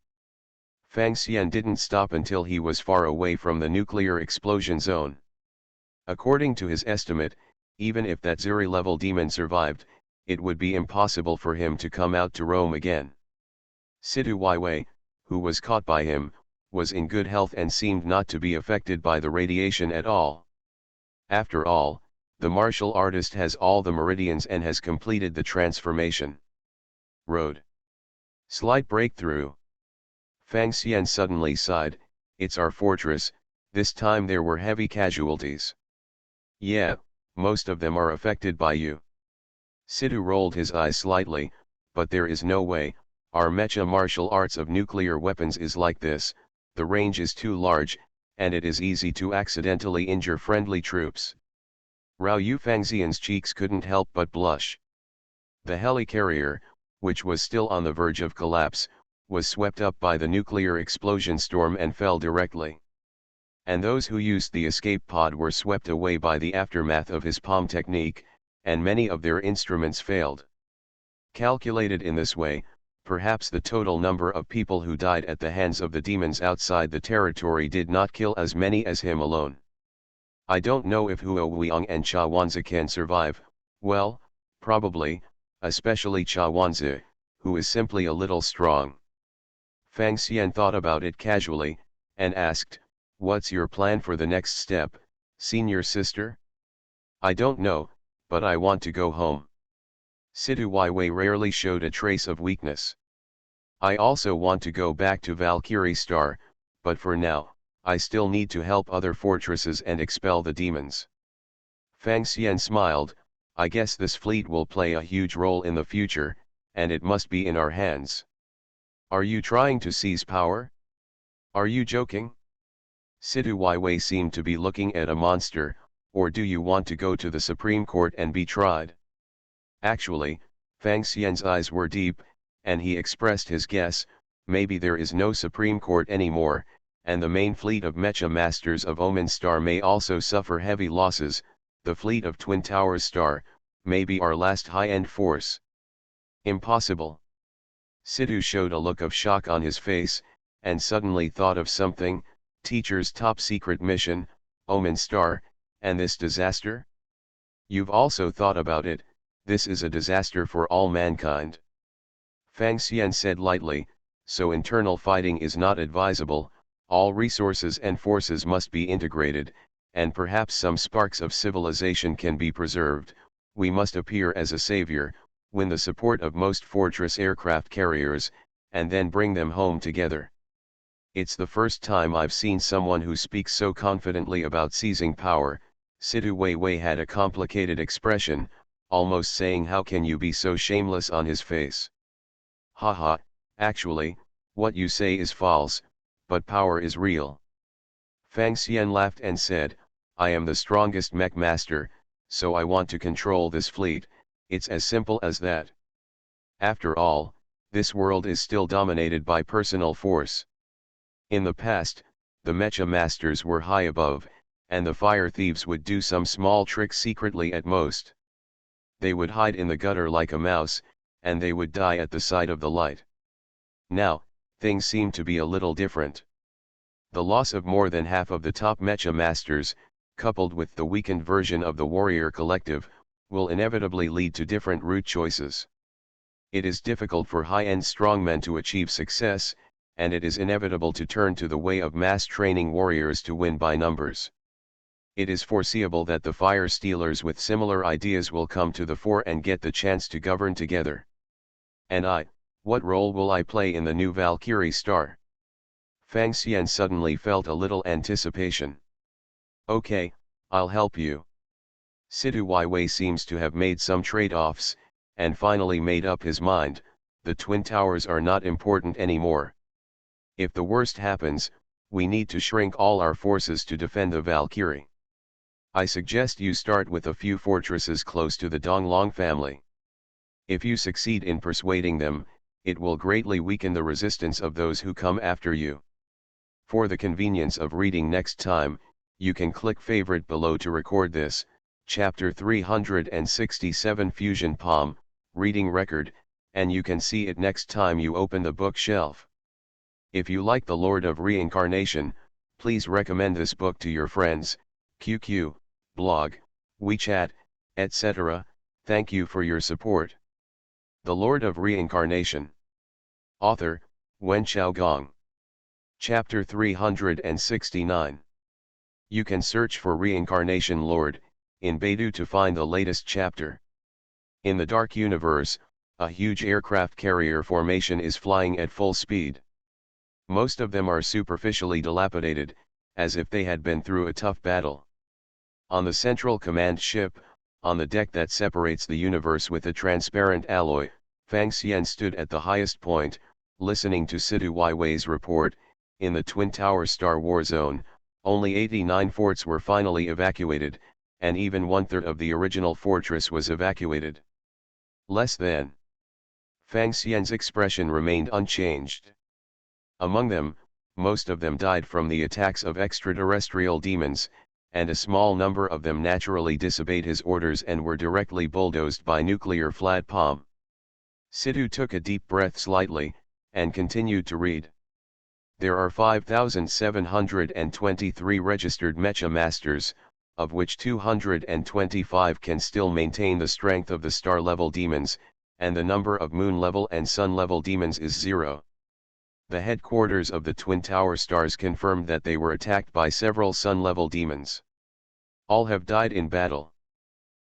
Fang Xian didn't stop until he was far away from the nuclear explosion zone. According to his estimate, even if that Ziri-level demon survived, it would be impossible for him to come out to roam again. Situ Weiwei, who was caught by him, was in good health and seemed not to be affected by the radiation at all. After all, the martial artist has all the meridians and has completed the transformation. Road. Slight breakthrough. Fang Xian suddenly sighed, it's our fortress, this time there were heavy casualties. Yeah, most of them are affected by you. Situ rolled his eyes slightly, but there is no way, our mecha martial arts of nuclear weapons is like this, the range is too large, and it is easy to accidentally injure friendly troops. Rao Yu Fangxian's cheeks couldn't help but blush. The helicarrier, which was still on the verge of collapse, was swept up by the nuclear explosion storm and fell directly. And those who used the escape pod were swept away by the aftermath of his palm technique, and many of their instruments failed. Calculated in this way, perhaps the total number of people who died at the hands of the demons outside the territory did not kill as many as him alone. I don't know if Huo Weong and Chawanzi can survive, well, probably, especially Chawanzi, who is simply a little strong. Fang Xian thought about it casually, and asked, what's your plan for the next step, senior sister? I don't know, but I want to go home. Situ Weiwei rarely showed a trace of weakness. I also want to go back to Valkyrie Star, but for now, I still need to help other fortresses and expel the demons. Fang Xian smiled, I guess this fleet will play a huge role in the future, and it must be in our hands. Are you trying to seize power? Are you joking? Situ Weiwei seemed to be looking at a monster, or do you want to go to the Supreme Court and be tried? Actually, Fang Xian's eyes were deep, and he expressed his guess, maybe there is no Supreme Court anymore, and the main fleet of Mecha Masters of Omen Star may also suffer heavy losses, the fleet of Twin Towers Star, may be our last high-end force. Impossible. Situ showed a look of shock on his face, and suddenly thought of something, Teacher's top secret mission, Omen Star, and this disaster? You've also thought about it, this is a disaster for all mankind. Fang Xian said lightly, so internal fighting is not advisable, all resources and forces must be integrated, and perhaps some sparks of civilization can be preserved, we must appear as a savior, win the support of most fortress aircraft carriers, and then bring them home together. It's the first time I've seen someone who speaks so confidently about seizing power. Situ Weiwei had a complicated expression, almost saying how can you be so shameless on his face. Haha, actually, what you say is false, but power is real. Fang Xian laughed and said, I am the strongest mech master, so I want to control this fleet, it's as simple as that. After all, this world is still dominated by personal force. In the past, the mecha masters were high above, and the fire thieves would do some small trick secretly at most. They would hide in the gutter like a mouse, and they would die at the sight of the light. Now, things seem to be a little different. The loss of more than half of the top mecha masters, coupled with the weakened version of the warrior collective, will inevitably lead to different route choices. It is difficult for high-end strongmen to achieve success, and it is inevitable to turn to the way of mass training warriors to win by numbers. It is foreseeable that the fire stealers with similar ideas will come to the fore and get the chance to govern together. And what role will I play in the new Valkyrie star? Fang Xian suddenly felt a little anticipation. Okay, I'll help you. Sidu Wei seems to have made some trade-offs, and finally made up his mind, the Twin Towers are not important anymore. If the worst happens, we need to shrink all our forces to defend the Valkyrie. I suggest you start with a few fortresses close to the Donglong family. If you succeed in persuading them, it will greatly weaken the resistance of those who come after you. For the convenience of reading next time, you can click favorite below to record this, chapter 367 Fusion Palm, reading record, and you can see it next time you open the bookshelf. If you like The Lord of Reincarnation, please recommend this book to your friends, QQ, blog, WeChat, etc. Thank you for your support. The Lord of Reincarnation. Author, Wen Xiaogong. Chapter 369. You can search for Reincarnation Lord in Baidu to find the latest chapter. In the Dark Universe, a huge aircraft carrier formation is flying at full speed. Most of them are superficially dilapidated, as if they had been through a tough battle. On the central command ship, on the deck that separates the universe with a transparent alloy, Fang Xian stood at the highest point, listening to Sidu Weiwei's report. In the Twin Tower Star War Zone, only 89 forts were finally evacuated, and even one-third of the original fortress was evacuated. Less than. Fang Xian's expression remained unchanged. Among them, most of them died from the attacks of extraterrestrial demons, and a small number of them naturally disobeyed his orders and were directly bulldozed by nuclear flat palm. Sidu took a deep breath slightly, and continued to read. There are 5,723 registered mecha masters, of which 225 can still maintain the strength of the star-level demons, and the number of moon-level and sun-level demons is 0. The headquarters of the Twin Tower Stars confirmed that they were attacked by several sun-level demons. All have died in battle.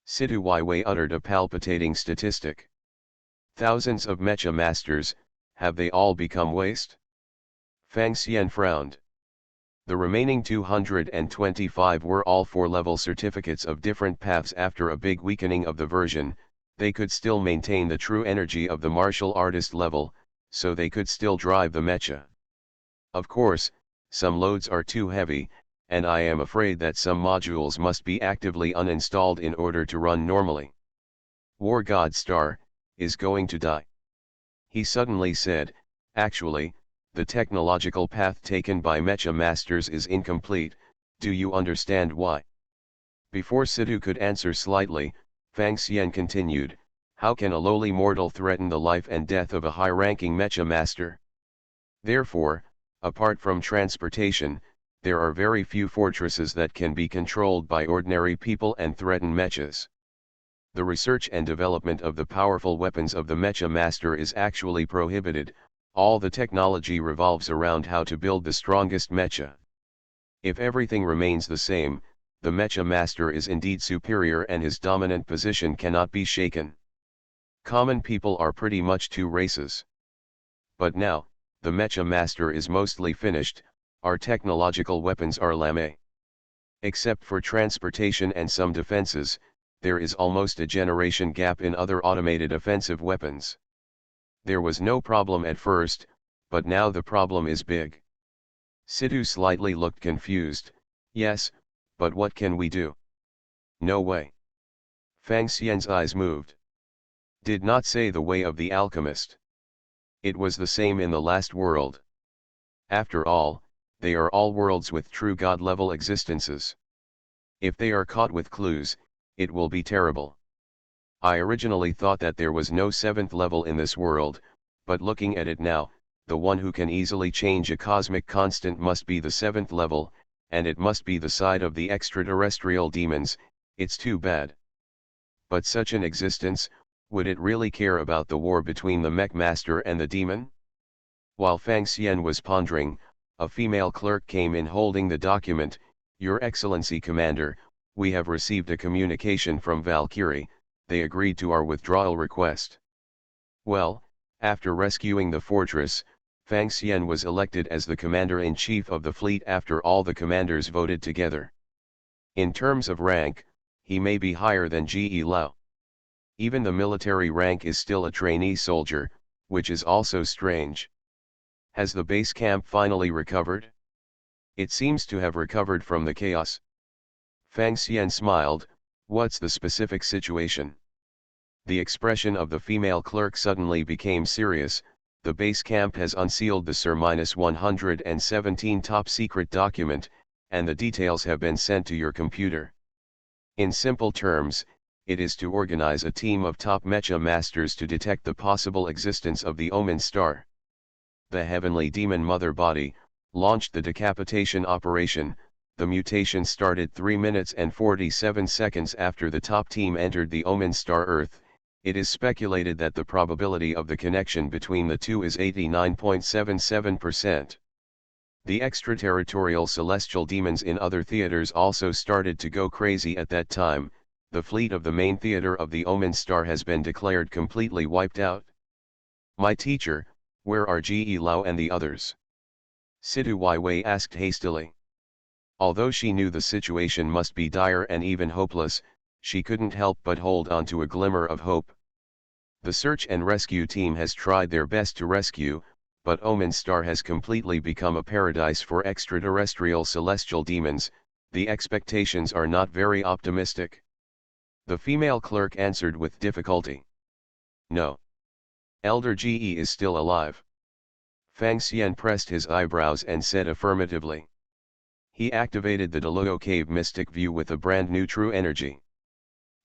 Sidu Weiwei uttered a palpitating statistic. Thousands of mecha masters, have they all become waste? Fang Xian frowned. The remaining 225 were all 4-level certificates of different paths. After a big weakening of the version, they could still maintain the true energy of the martial artist level, so they could still drive the mecha. Of course, some loads are too heavy, and I am afraid that some modules must be actively uninstalled in order to run normally. War God Star is going to die. He suddenly said, actually, the technological path taken by mecha masters is incomplete. Do you understand why? Before Sidu could answer slightly, Fang Xian continued, how can a lowly mortal threaten the life and death of a high-ranking mecha master? Therefore, apart from transportation, there are very few fortresses that can be controlled by ordinary people and threaten mechas. The research and development of the powerful weapons of the mecha master is actually prohibited. All the technology revolves around how to build the strongest mecha. If everything remains the same, the mecha master is indeed superior and his dominant position cannot be shaken. Common people are pretty much two races. But now, the mecha master is mostly finished, our technological weapons are lame. Except for transportation and some defenses, there is almost a generation gap in other automated offensive weapons. There was no problem at first, but now the problem is big. Sidhu slightly looked confused. Yes, but what can we do? No way. Fang Xian's eyes moved. Did not say the way of the alchemist. It was the same in the last world. After all, they are all worlds with true God-level existences. If they are caught with clues, it will be terrible. I originally thought that there was no 7th level in this world, but looking at it now, the one who can easily change a cosmic constant must be the 7th level, and it must be the side of the extraterrestrial demons. It's too bad. But such an existence, would it really care about the war between the mech master and the demon? While Fang Xian was pondering, a female clerk came in holding the document. Your Excellency Commander, we have received a communication from Valkyrie. They agreed to our withdrawal request. Well, after rescuing the fortress, Fang Xian was elected as the commander-in-chief of the fleet after all the commanders voted together. In terms of rank, he may be higher than Ge Lao. Even the military rank is still a trainee soldier, which is also strange. Has the base camp finally recovered? It seems to have recovered from the chaos. Fang Xian smiled. What's the specific situation? The expression of the female clerk suddenly became serious. The base camp has unsealed the Sir-117 top-secret document, and the details have been sent to your computer. In simple terms, it is to organize a team of top mecha masters to detect the possible existence of the Omen Star. The heavenly demon mother body launched the decapitation operation. The mutation started 3 minutes and 47 seconds after the top team entered the Omen Star Earth. It is speculated that the probability of the connection between the two is 89.77%. The extraterritorial celestial demons in other theaters also started to go crazy at that time. The fleet of the main theater of the Omen Star has been declared completely wiped out. My teacher, where are Ge Lao and the others? Sidhu Wei asked hastily. Although she knew the situation must be dire and even hopeless, she couldn't help but hold on to a glimmer of hope. The search and rescue team has tried their best to rescue, but Omen Star has completely become a paradise for extraterrestrial celestial demons. The expectations are not very optimistic. The female clerk answered with difficulty. No. Elder Ge is still alive. Fang Xian pressed his eyebrows and said affirmatively. He activated the Deluo Cave Mystic View with a brand new true energy.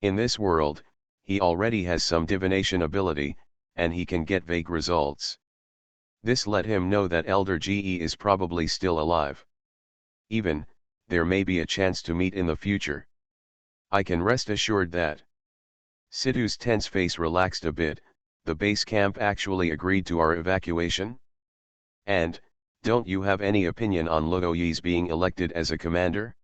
In this world, he already has some divination ability, and he can get vague results. This let him know that Elder Ge is probably still alive. Even, there may be a chance to meet in the future. I can rest assured that. Sidhu's tense face relaxed a bit. The base camp actually agreed to our evacuation? And, don't you have any opinion on Luo Yi's being elected as a commander?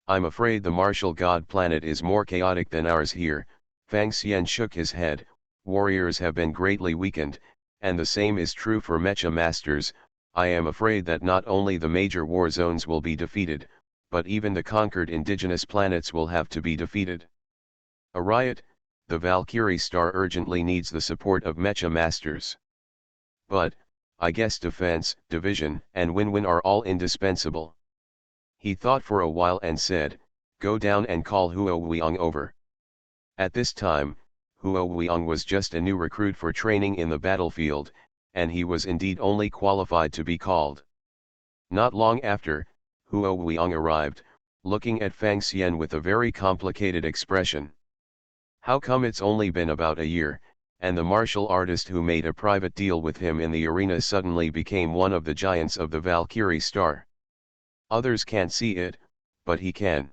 I'm afraid the martial god planet is more chaotic than ours here. Fang Xian shook his head. Warriors have been greatly weakened, and the same is true for mecha masters. I am afraid that not only the major war zones will be defeated, but even the conquered indigenous planets will have to be defeated. A riot. The Valkyrie star urgently needs the support of mecha masters. But, I guess defense, division, and win-win are all indispensable. He thought for a while and said, go down and call Huo Weiyang over. At this time, Huo Weiyang was just a new recruit for training in the battlefield, and he was indeed only qualified to be called. Not long after, Huo Weiyang arrived, looking at Fang Xian with a very complicated expression. How come it's only been about a year, and the martial artist who made a private deal with him in the arena suddenly became one of the giants of the Valkyrie star? Others can't see it, but he can.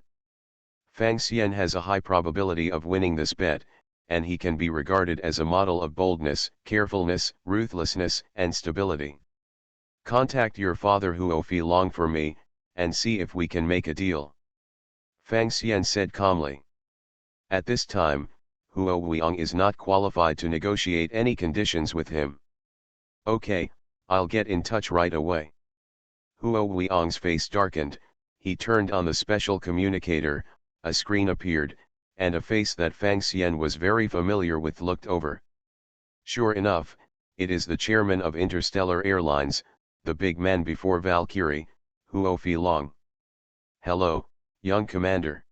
Fang Xian has a high probability of winning this bet, and he can be regarded as a model of boldness, carefulness, ruthlessness, and stability. Contact your father Huo Feilong for me, and see if we can make a deal. Fang Xian said calmly. At this time, Huo Weiyang is not qualified to negotiate any conditions with him. Okay, I'll get in touch right away. Huo Weiyang's face darkened. He turned on the special communicator. A screen appeared, and a face that Fang Xian was very familiar with looked over. Sure enough, it is the chairman of Interstellar Airlines, the big man before Valkyrie, Huo Filong. Hello, young commander.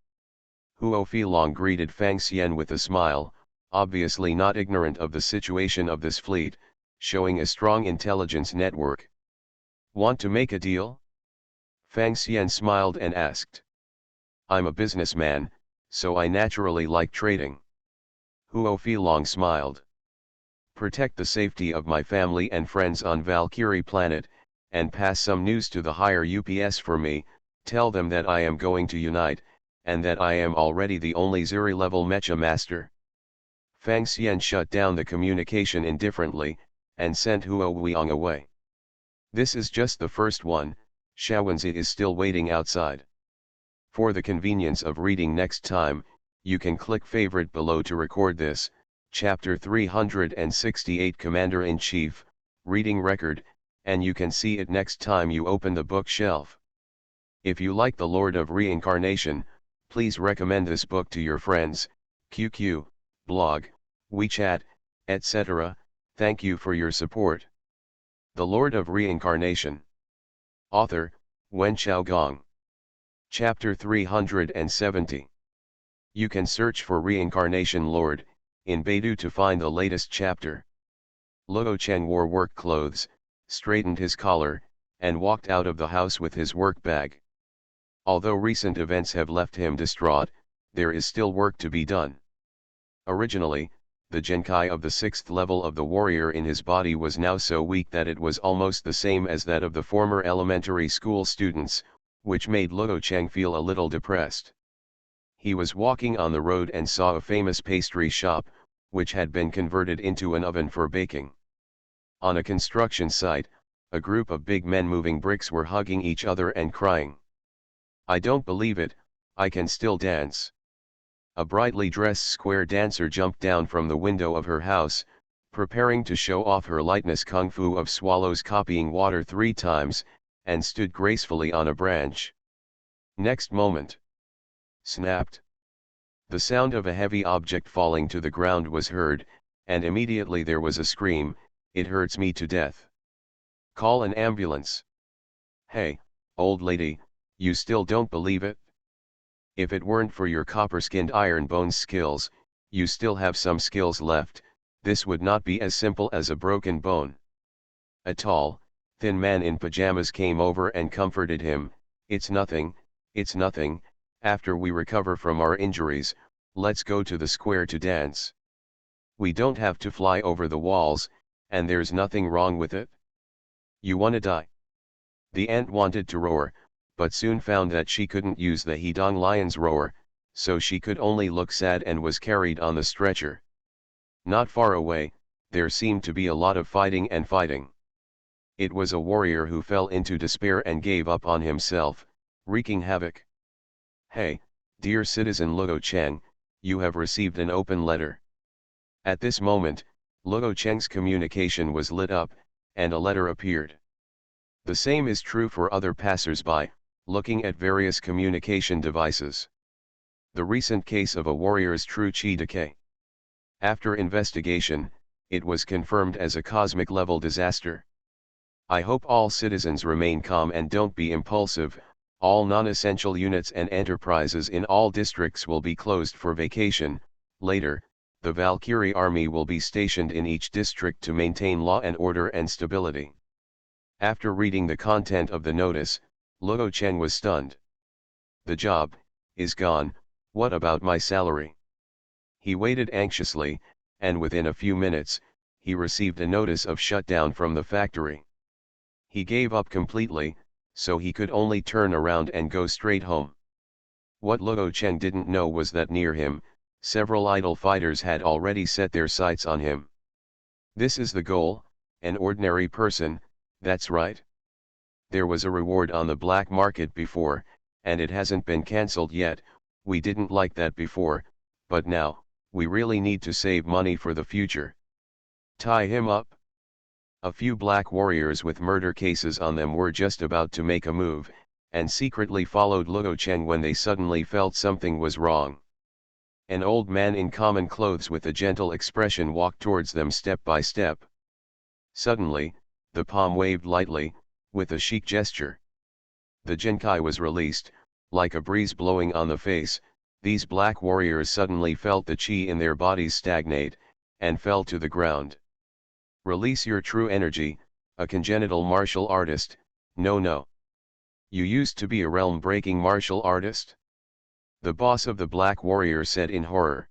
Huo Filong greeted Fang Xian with a smile, obviously not ignorant of the situation of this fleet, showing a strong intelligence network. Want to make a deal? Fang Xian smiled and asked. I'm a businessman, so I naturally like trading. Huo Filong smiled. Protect the safety of my family and friends on Valkyrie planet, and pass some news to the higher UPS for me. Tell them that I am going to unite, and that I am already the only Zuri-level mecha master. Fang Xian shut down the communication indifferently, and sent Huo Weiyang away. This is just the first one, Shaowenzi is still waiting outside. For the convenience of reading next time, you can click favorite below to record this, Chapter 368 Commander-in-Chief, reading record, and you can see it next time you open the bookshelf. If you like The Lord of Reincarnation, please recommend this book to your friends, QQ, blog, WeChat, etc. Thank you for your support. The Lord of Reincarnation. Author, Wen Xiaogong. Chapter 370. You can search for Reincarnation Lord in Baidu to find the latest chapter. Luo Cheng wore work clothes, straightened his collar, and walked out of the house with his work bag. Although recent events have left him distraught, there is still work to be done. Originally, the Genkai of the 6th level of the warrior in his body was now so weak that it was almost the same as that of the former elementary school students, which made Luo Cheng feel a little depressed. He was walking on the road and saw a famous pastry shop, which had been converted into an oven for baking. On a construction site, a group of big men moving bricks were hugging each other and crying. I don't believe it, I can still dance. A brightly dressed square dancer jumped down from the window of her house, preparing to show off her lightness kung fu of swallows copying water 3 times, and stood gracefully on a branch. Next moment. Snapped. The sound of a heavy object falling to the ground was heard, and immediately there was a scream, "It hurts me to death. Call an ambulance." Hey, old lady, you still don't believe it? If it weren't for your copper-skinned iron bones skills, you still have some skills left, this would not be as simple as a broken bone. A tall, thin man in pajamas came over and comforted him. It's nothing, after we recover from our injuries, let's go to the square to dance. We don't have to fly over the walls, and there's nothing wrong with it. You wanna die? The ant wanted to roar, but soon found that she couldn't use the Hedong lion's roar, so she could only look sad and was carried on the stretcher. Not far away, there seemed to be a lot of fighting. It was a warrior who fell into despair and gave up on himself, wreaking havoc. Hey, dear citizen Luo Cheng, you have received an open letter. At this moment, Luo Cheng's communication was lit up, and a letter appeared. The same is true for other passers-by, looking at various communication devices. The recent case of a warrior's true chi decay. After investigation, it was confirmed as a cosmic-level disaster. I hope all citizens remain calm and don't be impulsive. All non-essential units and enterprises in all districts will be closed for vacation. Later, the Valkyrie army will be stationed in each district to maintain law and order and stability. After reading the content of the notice, Luo Cheng was stunned. The job is gone, what about my salary? He waited anxiously, and within a few minutes, he received a notice of shutdown from the factory. He gave up completely, so he could only turn around and go straight home. What Luo Cheng didn't know was that near him, several idle fighters had already set their sights on him. This is the goal, an ordinary person, that's right. There was a reward on the black market before, and it hasn't been cancelled yet. We didn't like that before, but now, we really need to save money for the future. Tie him up. A few black warriors with murder cases on them were just about to make a move, and secretly followed Luo Cheng when they suddenly felt something was wrong. An old man in common clothes with a gentle expression walked towards them step by step. Suddenly, the palm waved lightly, with a chic gesture. The Jinkai was released, like a breeze blowing on the face. These black warriors suddenly felt the chi in their bodies stagnate, and fell to the ground. Release your true energy, a congenital martial artist. No. You used to be a realm-breaking martial artist? The boss of the black warrior said in horror.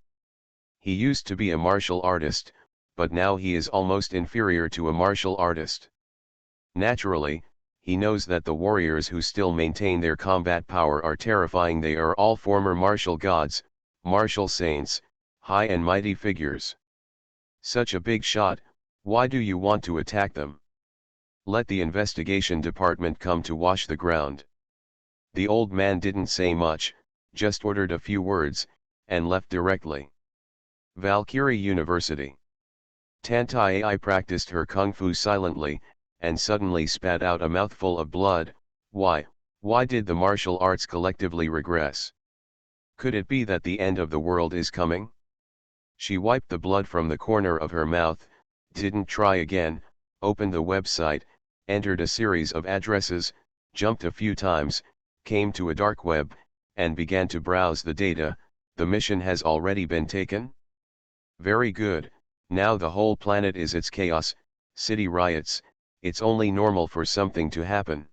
He used to be a martial artist, but now he is almost inferior to a martial artist. Naturally, he knows that the warriors who still maintain their combat power are terrifying. They are all former martial gods, martial saints, high and mighty figures. Such a big shot, why do you want to attack them? Let the investigation department come to wash the ground. The old man didn't say much, just ordered a few words, and left directly. Valkyrie University. Tantai practiced her kung fu silently, and suddenly spat out a mouthful of blood. Why did the martial arts collectively regress? Could it be that the end of the world is coming? She wiped the blood from the corner of her mouth, didn't try again, opened the website, entered a series of addresses, jumped a few times, came to a dark web, and began to browse the data. The mission has already been taken? Very good, now the whole planet is its chaos, city riots, it's only normal for something to happen.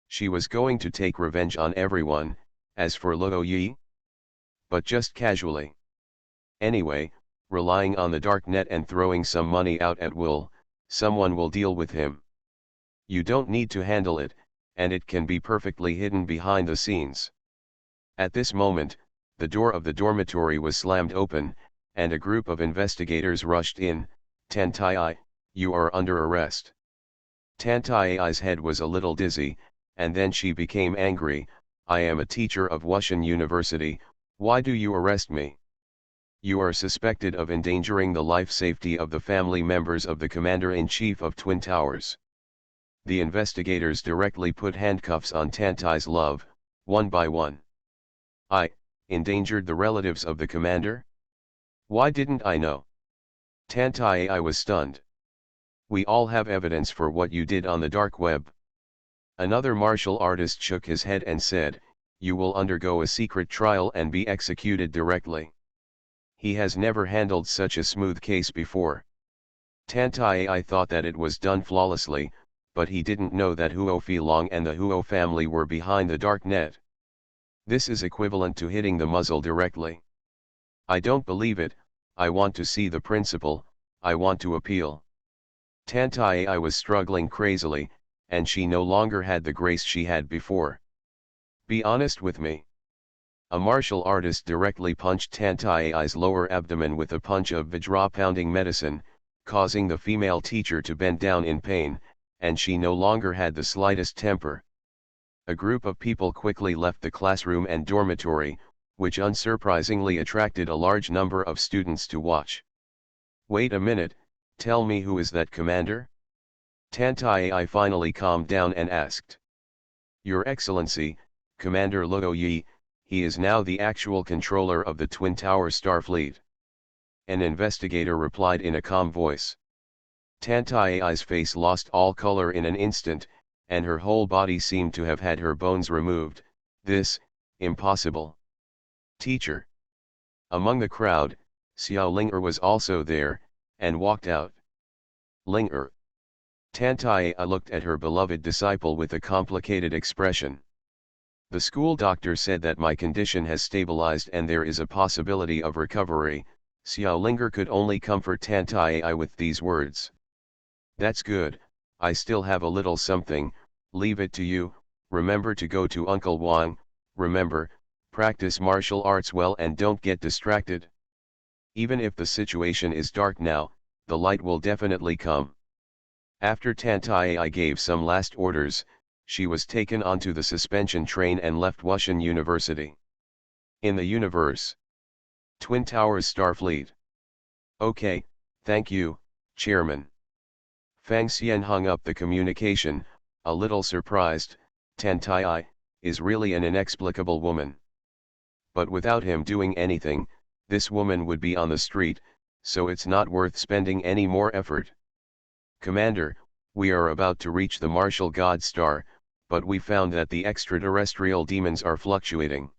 She was going to take revenge on everyone, as for Luo Yi? But just casually. Anyway, relying on the dark net and throwing some money out at will, someone will deal with him. You don't need to handle it, and it can be perfectly hidden behind the scenes. At this moment, the door of the dormitory was slammed open, and a group of investigators rushed in. Tantai, you are under arrest. Tantai's head was a little dizzy, and then she became angry. I am a teacher of Wushan University, why do you arrest me? You are suspected of endangering the life safety of the family members of the Commander-in-Chief of Twin Towers. The investigators directly put handcuffs on Tantai's love, one by one. I endangered the relatives of the commander? Why didn't I know? Tantai was stunned. We all have evidence for what you did on the dark web. Another martial artist shook his head and said, you will undergo a secret trial and be executed directly. He has never handled such a smooth case before. Tantai thought that it was done flawlessly, but he didn't know that Huo Filong and the Huo family were behind the dark net. This is equivalent to hitting the muzzle directly. I don't believe it, I want to see the principal, I want to appeal. Tantai was struggling crazily, and she no longer had the grace she had before. Be honest with me. A martial artist directly punched Tantai's lower abdomen with a punch of Vajra-pounding medicine, causing the female teacher to bend down in pain, and she no longer had the slightest temper. A group of people quickly left the classroom and dormitory, which unsurprisingly attracted a large number of students to watch. Wait a minute, tell me who is that commander? Tantai finally calmed down and asked. Your Excellency, Commander Luo Yi, he is now the actual controller of the Twin Tower Starfleet. An investigator replied in a calm voice. Tantai's face lost all color in an instant, and her whole body seemed to have had her bones removed. This, impossible. Teacher. Among the crowd, Xiao Ling'er was also there, and walked out. Ling'er. Tantai looked at her beloved disciple with a complicated expression. The school doctor said that my condition has stabilized and there is a possibility of recovery. Xiao Ling'er could only comfort Tantai with these words. That's good, I still have a little something, leave it to you, remember to go to Uncle Wang, remember, practice martial arts well and don't get distracted. Even if the situation is dark now, the light will definitely come. After Tantai gave some last orders, she was taken onto the suspension train and left Wushan University. In the universe. Twin Towers Starfleet. Okay, thank you, Chairman. Fang Xian hung up the communication, a little surprised. Tantai is really an inexplicable woman. But without him doing anything, this woman would be on the street, so it's not worth spending any more effort. Commander, we are about to reach the martial god star, but we found that the extraterrestrial demons are fluctuating.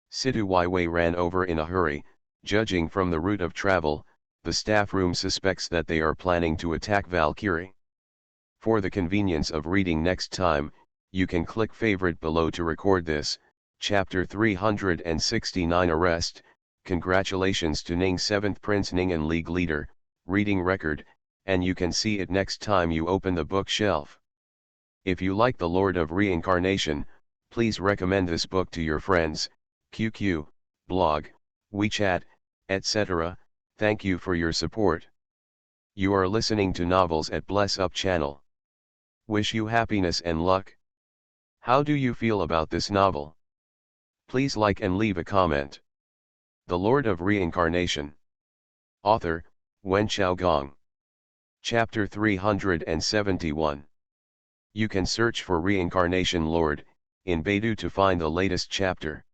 Situ Waiwei ran over in a hurry. Judging from the route of travel, the staff room suspects that they are planning to attack Valkyrie. For the convenience of reading next time, you can click favorite below to record this. Chapter 369 Arrest. Congratulations to Ning 7th Prince Ning and League Leader, reading record, and you can see it next time you open the bookshelf. If you like The Lord of Reincarnation, please recommend this book to your friends, QQ, blog, WeChat, etc. Thank you for your support. You are listening to Novels at Bless Up channel. Wish you happiness and luck. How do you feel about this novel? Please like and leave a comment. The Lord of Reincarnation. Author, Wen Xiaogong. Chapter 371. You can search for Reincarnation Lord in Baidu to find the latest chapter.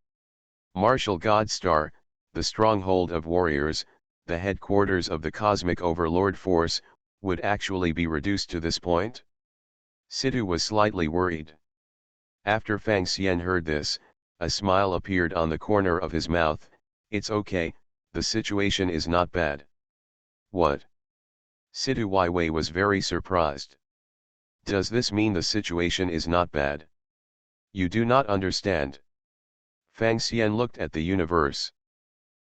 Martial God Star, the stronghold of warriors, the headquarters of the cosmic overlord force, would actually be reduced to this point? Situ was slightly worried. After Fang Xian heard this, a smile appeared on the corner of his mouth. It's okay, the situation is not bad. What? Situ Waiwei was very surprised. Does this mean the situation is not bad? You do not understand. Fang Xian looked at the universe.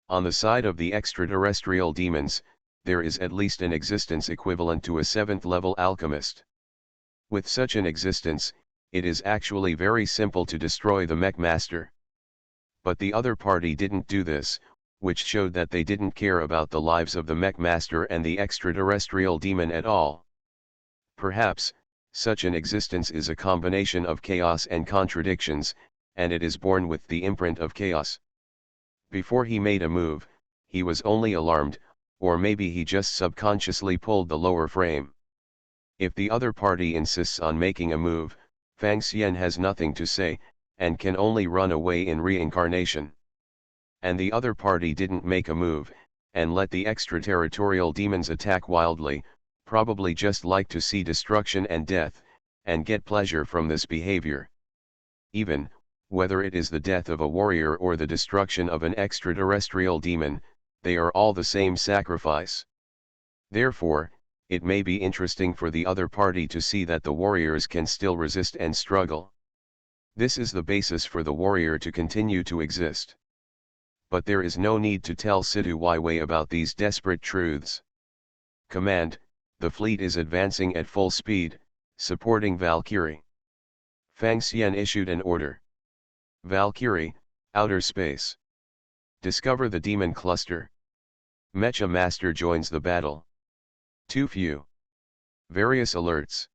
On the side of the extraterrestrial demons, there is at least an existence equivalent to a 7th level alchemist. With such an existence, it is actually very simple to destroy the mech master. But the other party didn't do this, which showed that they didn't care about the lives of the mech master and the extraterrestrial demon at all. Perhaps, such an existence is a combination of chaos and contradictions, and it is born with the imprint of chaos. Before he made a move, he was only alarmed, or maybe he just subconsciously pulled the lower frame. If the other party insists on making a move, Fang Xian has nothing to say, and can only run away in reincarnation. And the other party didn't make a move, and let the extraterritorial demons attack wildly, probably just like to see destruction and death, and get pleasure from this behavior. Even, whether it is the death of a warrior or the destruction of an extraterrestrial demon, they are all the same sacrifice. Therefore, it may be interesting for the other party to see that the warriors can still resist and struggle. This is the basis for the warrior to continue to exist. But there is no need to tell Situ Waiwei about these desperate truths. Command, the fleet is advancing at full speed, supporting Valkyrie. Fang Xian issued an order. Valkyrie, outer space. Discover the demon cluster. Mecha Master joins the battle. Too few. Various alerts.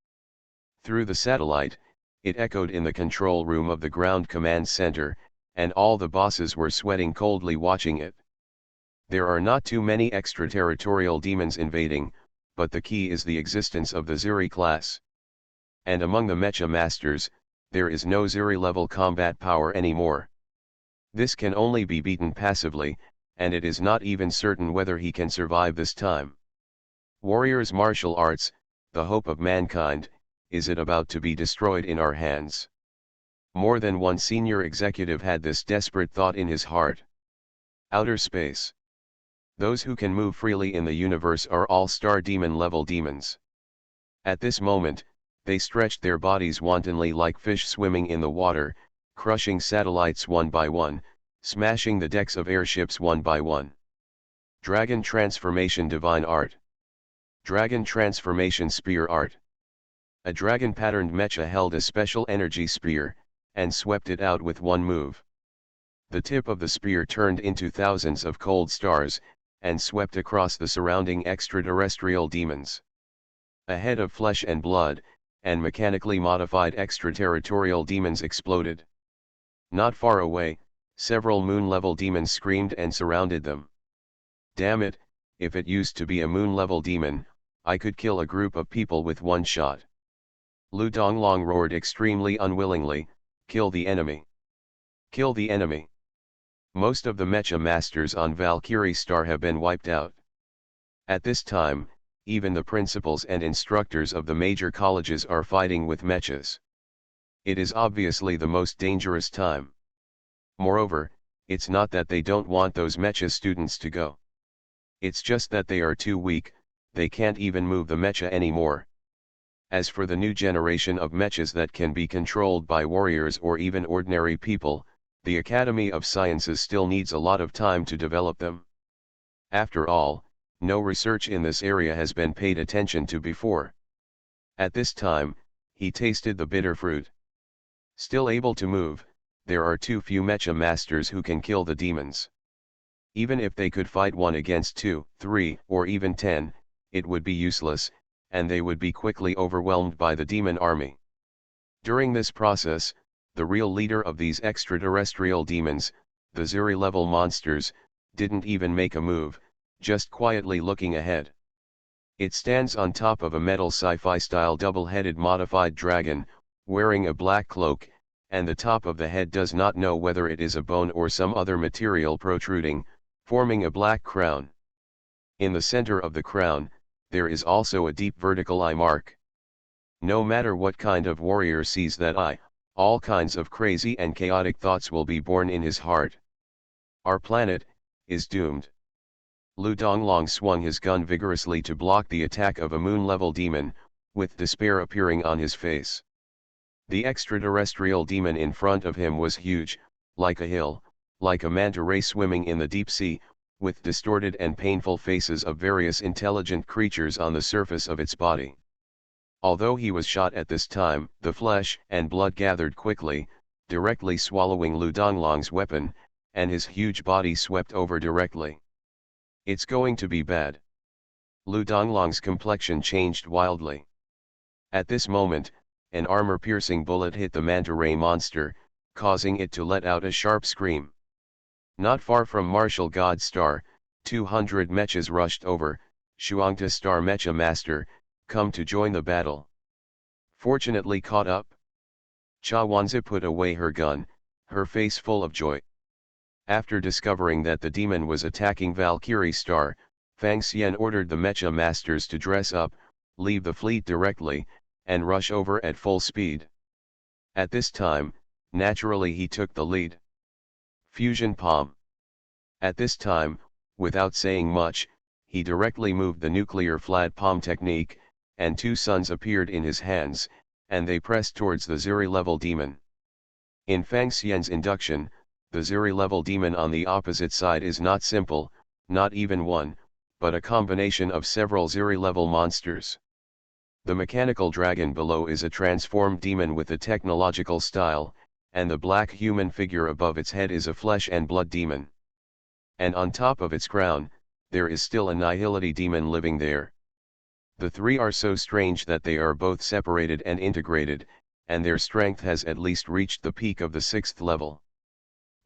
Through the satellite, it echoed in the control room of the ground command center, and all the bosses were sweating coldly watching it. There are not too many extraterritorial demons invading, but the key is the existence of the Ziri class. And among the Mecha Masters, there is no Ziri level combat power anymore. This can only be beaten passively, and it is not even certain whether he can survive this time. Warriors' martial arts, the hope of mankind, is it about to be destroyed in our hands? More than one senior executive had this desperate thought in his heart. Outer space. Those who can move freely in the universe are all star demon level demons. At this moment, they stretched their bodies wantonly like fish swimming in the water, crushing satellites one by one, smashing the decks of airships one by one. Dragon Transformation Divine Art. Dragon Transformation Spear Art. A dragon-patterned mecha held a special energy spear, and swept it out with one move. The tip of the spear turned into thousands of cold stars, and swept across the surrounding extraterrestrial demons. A head of flesh and blood, and mechanically modified extraterritorial demons exploded. Not far away, several moon-level demons screamed and surrounded them. Damn it, if it used to be a moon-level demon, I could kill a group of people with one shot. Lu Donglong roared extremely unwillingly, kill the enemy. Kill the enemy. Most of the mecha masters on Valkyrie Star have been wiped out. At this time, even the principals and instructors of the major colleges are fighting with mechas. It is obviously the most dangerous time. Moreover, it's not that they don't want those mecha students to go. It's just that they are too weak, they can't even move the mecha anymore. As for the new generation of mechas that can be controlled by warriors or even ordinary people, the Academy of Sciences still needs a lot of time to develop them. After all, no research in this area has been paid attention to before. At this time, he tasted the bitter fruit. Still able to move, there are too few mecha masters who can kill the demons. Even if they could fight 1 against 2, 3, or even 10, it would be useless, and they would be quickly overwhelmed by the demon army. During this process, the real leader of these extraterrestrial demons, the Zuri-level monsters, didn't even make a move, just quietly looking ahead. It stands on top of a metal sci-fi style double-headed modified dragon, wearing a black cloak, and the top of the head does not know whether it is a bone or some other material protruding, forming a black crown. In the center of the crown, there is also a deep vertical eye mark. No matter what kind of warrior sees that eye, all kinds of crazy and chaotic thoughts will be born in his heart. Our planet is doomed. Lu Donglong swung his gun vigorously to block the attack of a moon-level demon, with despair appearing on his face. The extraterrestrial demon in front of him was huge, like a hill, like a manta ray swimming in the deep sea, with distorted and painful faces of various intelligent creatures on the surface of its body. Although he was shot at this time, the flesh and blood gathered quickly, directly swallowing Lu Donglong's weapon, and his huge body swept over directly. It's going to be bad. Lu Donglong's complexion changed wildly. At this moment, an armor-piercing bullet hit the manta ray monster, causing it to let out a sharp scream. Not far from Martial God Star, 200 mechas rushed over. Shuangta Star Mecha Master, come to join the battle. Fortunately caught up. Cha Wanzi put away her gun, her face full of joy. After discovering that the demon was attacking Valkyrie Star, Fang Xian ordered the Mecha Masters to dress up, leave the fleet directly, and rush over at full speed. At this time, naturally he took the lead. Fusion Palm. At this time, without saying much, he directly moved the nuclear flat palm technique, and 2 suns appeared in his hands, and they pressed towards the Zuri-level demon. In Fang Xian's induction, the Zuri-level demon on the opposite side is not simple, not even one, but a combination of several Zuri-level monsters. The mechanical dragon below is a transformed demon with a technological style, and the black human figure above its head is a flesh and blood demon. And on top of its crown, there is still a nihility demon living there. The 3 are so strange that they are both separated and integrated, and their strength has at least reached the peak of the 6th level.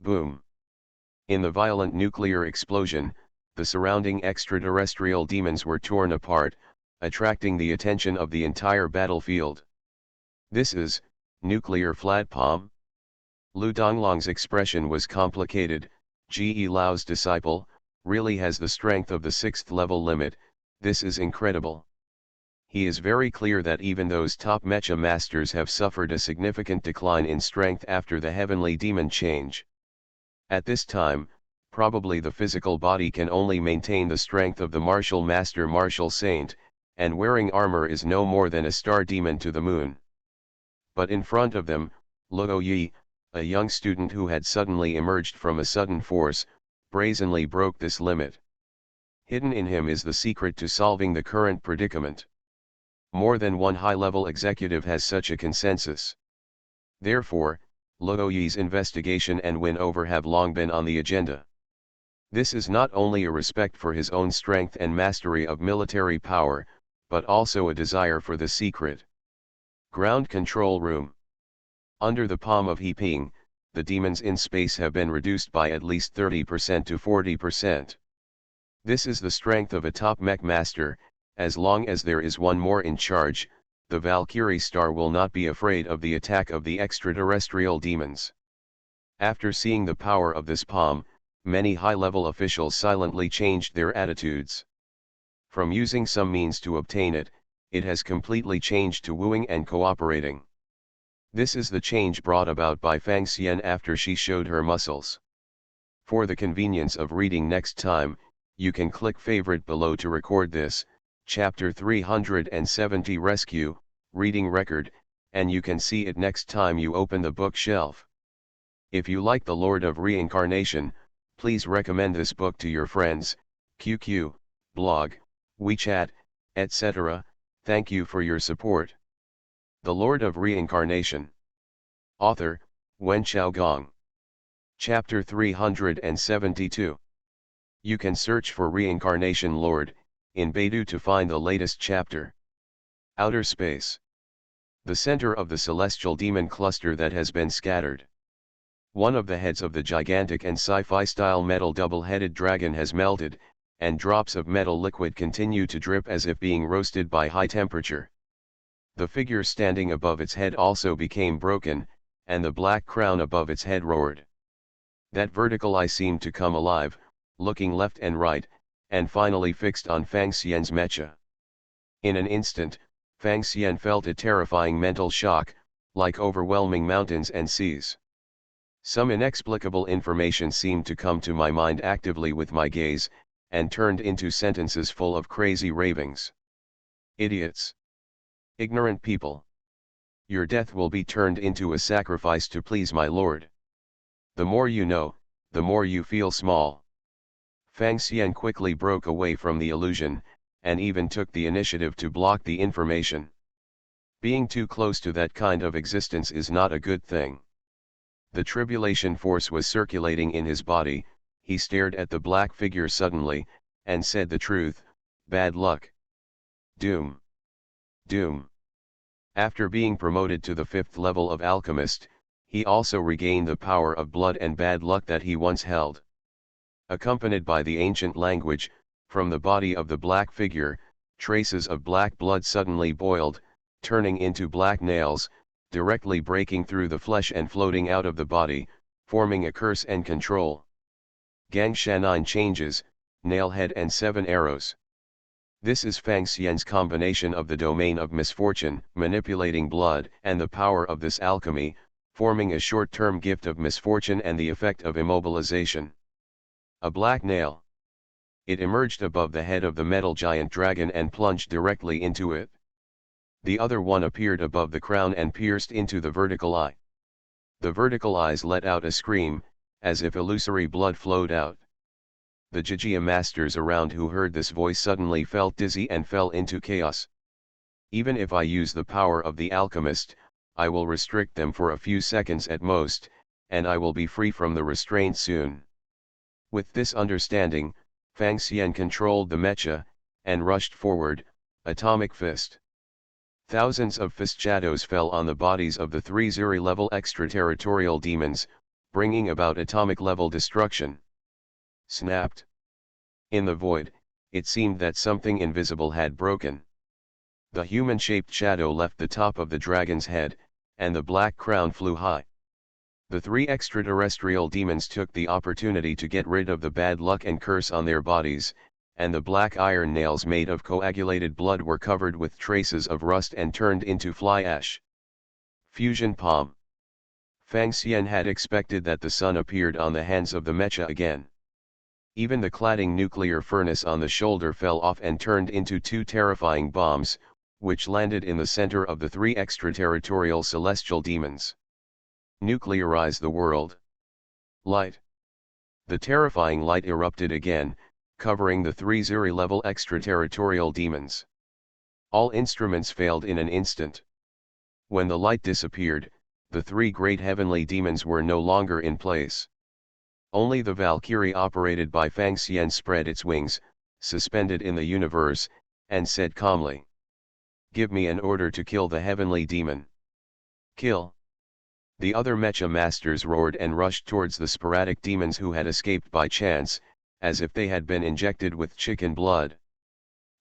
Boom! In the violent nuclear explosion, the surrounding extraterrestrial demons were torn apart, attracting the attention of the entire battlefield. This is nuclear flat palm? Lu Donglong's expression was complicated. Ge Lao's disciple really has the strength of the 6th level limit. This is incredible. He is very clear that even those top mecha masters have suffered a significant decline in strength after the heavenly demon change. At this time, probably the physical body can only maintain the strength of the martial master martial saint, and wearing armor is no more than a star demon to the moon. But in front of them, Luo Yi, a young student who had suddenly emerged from a sudden force, brazenly broke this limit. Hidden in him is the secret to solving the current predicament. More than one high-level executive has such a consensus. Therefore, Luo Yi's investigation and win over have long been on the agenda. This is not only a respect for his own strength and mastery of military power, but also a desire for the secret. Ground Control Room. Under the palm of He Ping, the demons in space have been reduced by at least 30% to 40%. This is the strength of a top mech master. As long as there is one more in charge, the Valkyrie Star will not be afraid of the attack of the extraterrestrial demons. After seeing the power of this palm, many high-level officials silently changed their attitudes. From using some means to obtain it, it has completely changed to wooing and cooperating. This is the change brought about by Fang Xian after she showed her muscles. For the convenience of reading next time, you can click favorite below to record this, chapter 370 Rescue, reading record, and you can see it next time you open the bookshelf. If you like The Lord of Reincarnation, please recommend this book to your friends, QQ, blog, WeChat, etc. Thank you for your support. The Lord of Reincarnation. Author, Wen Xiaogong. Chapter 372. You can search for Reincarnation Lord in Baidu to find the latest chapter. Outer space. The center of the celestial demon cluster that has been scattered. One of the heads of the gigantic and sci-fi style metal double-headed dragon has melted, and drops of metal liquid continue to drip as if being roasted by high temperature. The figure standing above its head also became broken, and the black crown above its head roared. That vertical eye seemed to come alive, looking left and right, and finally fixed on Fang Xian's mecha. In an instant, Fang Xian felt a terrifying mental shock, like overwhelming mountains and seas. Some inexplicable information seemed to come to my mind actively with my gaze, and turned into sentences full of crazy ravings. Idiots. Ignorant people. Your death will be turned into a sacrifice to please my lord. The more you know, the more you feel small. Fang Xian quickly broke away from the illusion, and even took the initiative to block the information. Being too close to that kind of existence is not a good thing. The tribulation force was circulating in his body. He stared at the black figure suddenly, and said the truth, bad luck. Doom. Doom. After being promoted to the 5th level of alchemist, he also regained the power of blood and bad luck that he once held. Accompanied by the ancient language, from the body of the black figure, traces of black blood suddenly boiled, turning into black nails, directly breaking through the flesh and floating out of the body, forming a curse and control. Gang Shanine changes, nail head and 7 arrows. This is Fang Xian's combination of the domain of misfortune, manipulating blood, and the power of this alchemy, forming a short-term gift of misfortune and the effect of immobilization. A black nail. It emerged above the head of the metal giant dragon and plunged directly into it. The other one appeared above the crown and pierced into the vertical eye. The vertical eyes let out a scream, as if illusory blood flowed out. The Jijia masters around who heard this voice suddenly felt dizzy and fell into chaos. Even if I use the power of the alchemist, I will restrict them for a few seconds at most, and I will be free from the restraint soon. With this understanding, Fang Xian controlled the mecha, and rushed forward, atomic fist. Thousands of fist shadows fell on the bodies of the 3 Zuri-level extraterritorial demons, bringing about atomic-level destruction. Snapped. In the void, it seemed that something invisible had broken. The human-shaped shadow left the top of the dragon's head, and the black crown flew high. The 3 extraterrestrial demons took the opportunity to get rid of the bad luck and curse on their bodies, and the black iron nails made of coagulated blood were covered with traces of rust and turned into fly ash. Fusion palm. Fang Xian had expected that the sun appeared on the hands of the mecha again. Even the cladding nuclear furnace on the shoulder fell off and turned into 2 terrifying bombs, which landed in the center of the 3 extraterritorial celestial demons. Nuclearize the world. Light. The terrifying light erupted again, covering the 3 Zuri-level extraterritorial demons. All instruments failed in an instant. When the light disappeared, the 3 great heavenly demons were no longer in place. Only the Valkyrie operated by Fang Xian spread its wings, suspended in the universe, and said calmly, "Give me an order to kill the heavenly demon." Kill. The other mecha masters roared and rushed towards the sporadic demons who had escaped by chance, as if they had been injected with chicken blood.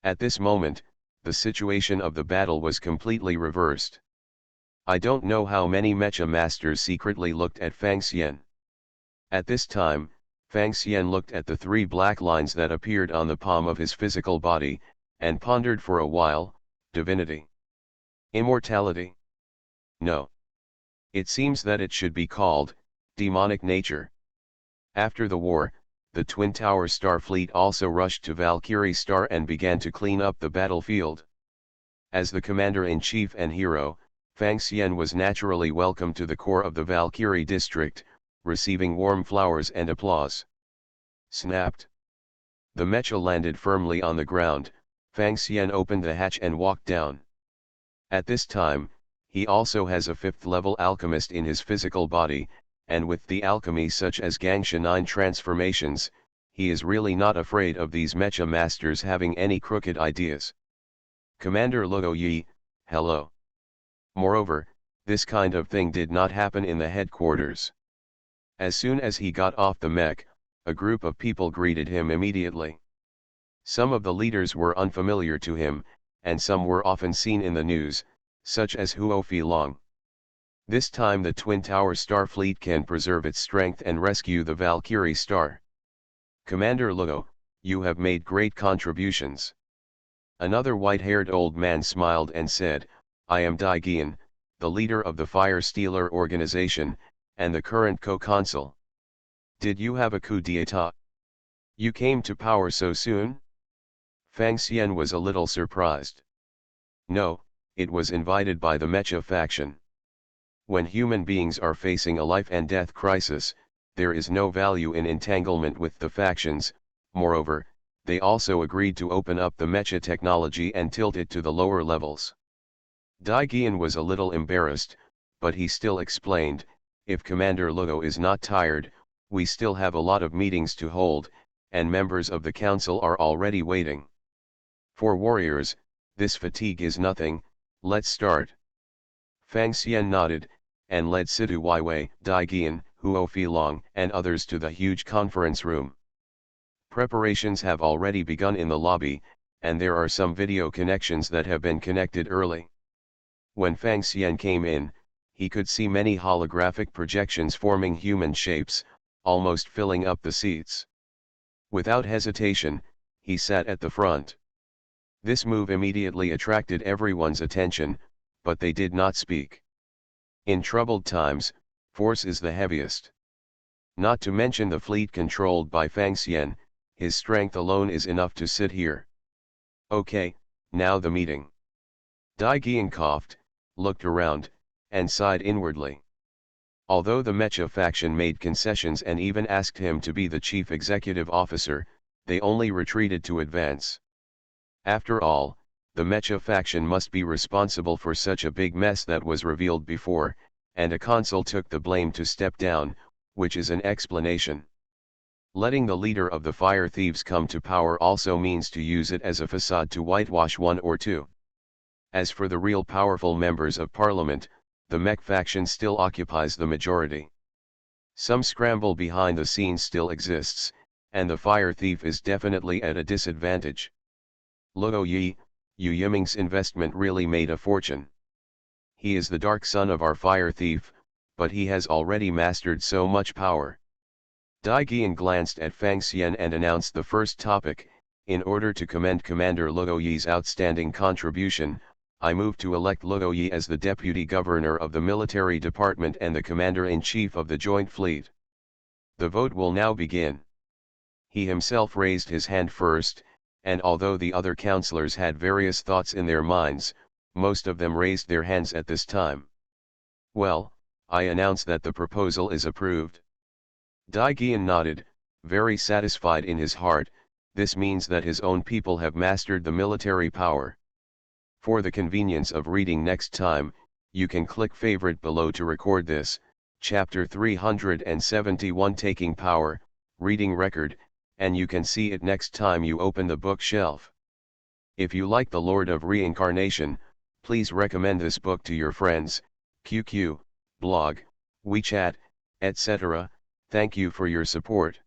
At this moment, the situation of the battle was completely reversed. I don't know how many mecha masters secretly looked at Fang Xian. At this time, Fang Xian looked at the 3 black lines that appeared on the palm of his physical body, and pondered for a while. Divinity? Immortality? No. It seems that it should be called demonic nature. After the war, the Twin Tower Star Fleet also rushed to Valkyrie Star and began to clean up the battlefield. As the commander-in-chief and hero, Fang Xian was naturally welcomed to the core of the Valkyrie district, receiving warm flowers and applause. Snapped. The mecha landed firmly on the ground. Fang Xian opened the hatch and walked down. At this time, he also has a 5th-level alchemist in his physical body, and with the alchemy such as Gangsha 9 transformations, he is really not afraid of these mecha masters having any crooked ideas. Commander Luo Yi, hello. Moreover, this kind of thing did not happen in the headquarters. As soon as he got off the mech, a group of people greeted him immediately. Some of the leaders were unfamiliar to him, and some were often seen in the news, such as Huo Filong. This time the Twin Tower Star Fleet can preserve its strength and rescue the Valkyrie Star. Commander Luo, you have made great contributions. Another white-haired old man smiled and said, I am Dai Gian, the leader of the Fire Stealer organization, and the current co-consul. Did you have a coup d'état? You came to power so soon? Fang Xian was a little surprised. No, it was invited by the Mecha faction. When human beings are facing a life and death crisis, there is no value in entanglement with the factions. Moreover, they also agreed to open up the Mecha technology and tilt it to the lower levels. Dai Gian was a little embarrassed, but he still explained, if Commander Luo is not tired, we still have a lot of meetings to hold, and members of the council are already waiting. For warriors, this fatigue is nothing. Let's start. Fang Xian nodded, and led Situ Weiwei, Dai Gian, Huo Filong, and others to the huge conference room. Preparations have already begun in the lobby, and there are some video connections that have been connected early. When Fang Xian came in, he could see many holographic projections forming human shapes, almost filling up the seats. Without hesitation, he sat at the front. This move immediately attracted everyone's attention, but they did not speak. In troubled times, force is the heaviest. Not to mention the fleet controlled by Fang Xian, his strength alone is enough to sit here. Okay, now the meeting. Dai Gian coughed, looked around, and sighed inwardly. Although the Mecha faction made concessions and even asked him to be the chief executive officer, they only retreated to advance. After all, the Mecha faction must be responsible for such a big mess that was revealed before, and a consul took the blame to step down, which is an explanation. Letting the leader of the fire thieves come to power also means to use it as a facade to whitewash one or two. As for the real powerful members of parliament, the mech faction still occupies the majority. Some scramble behind the scenes still exists, and the fire thief is definitely at a disadvantage. Luo Yi, Yu Yiming's investment really made a fortune. He is the dark son of our fire thief, but he has already mastered so much power. Dai Gian glanced at Fang Xian and announced the first topic. In order to commend Commander Luo Yi's outstanding contribution, I move to elect Luo Yi as the Deputy Governor of the Military Department and the Commander-in-Chief of the Joint Fleet. The vote will now begin. He himself raised his hand first, and although the other councillors had various thoughts in their minds, most of them raised their hands at this time. Well, I announce that the proposal is approved. Dai Gian nodded, very satisfied in his heart. This means that his own people have mastered the military power. For the convenience of reading next time, you can click favorite below to record this, chapter 371 Taking Power, reading record, and you can see it next time you open the bookshelf. If you like The Lord of Reincarnation, please recommend this book to your friends, QQ, blog, WeChat, etc. Thank you for your support.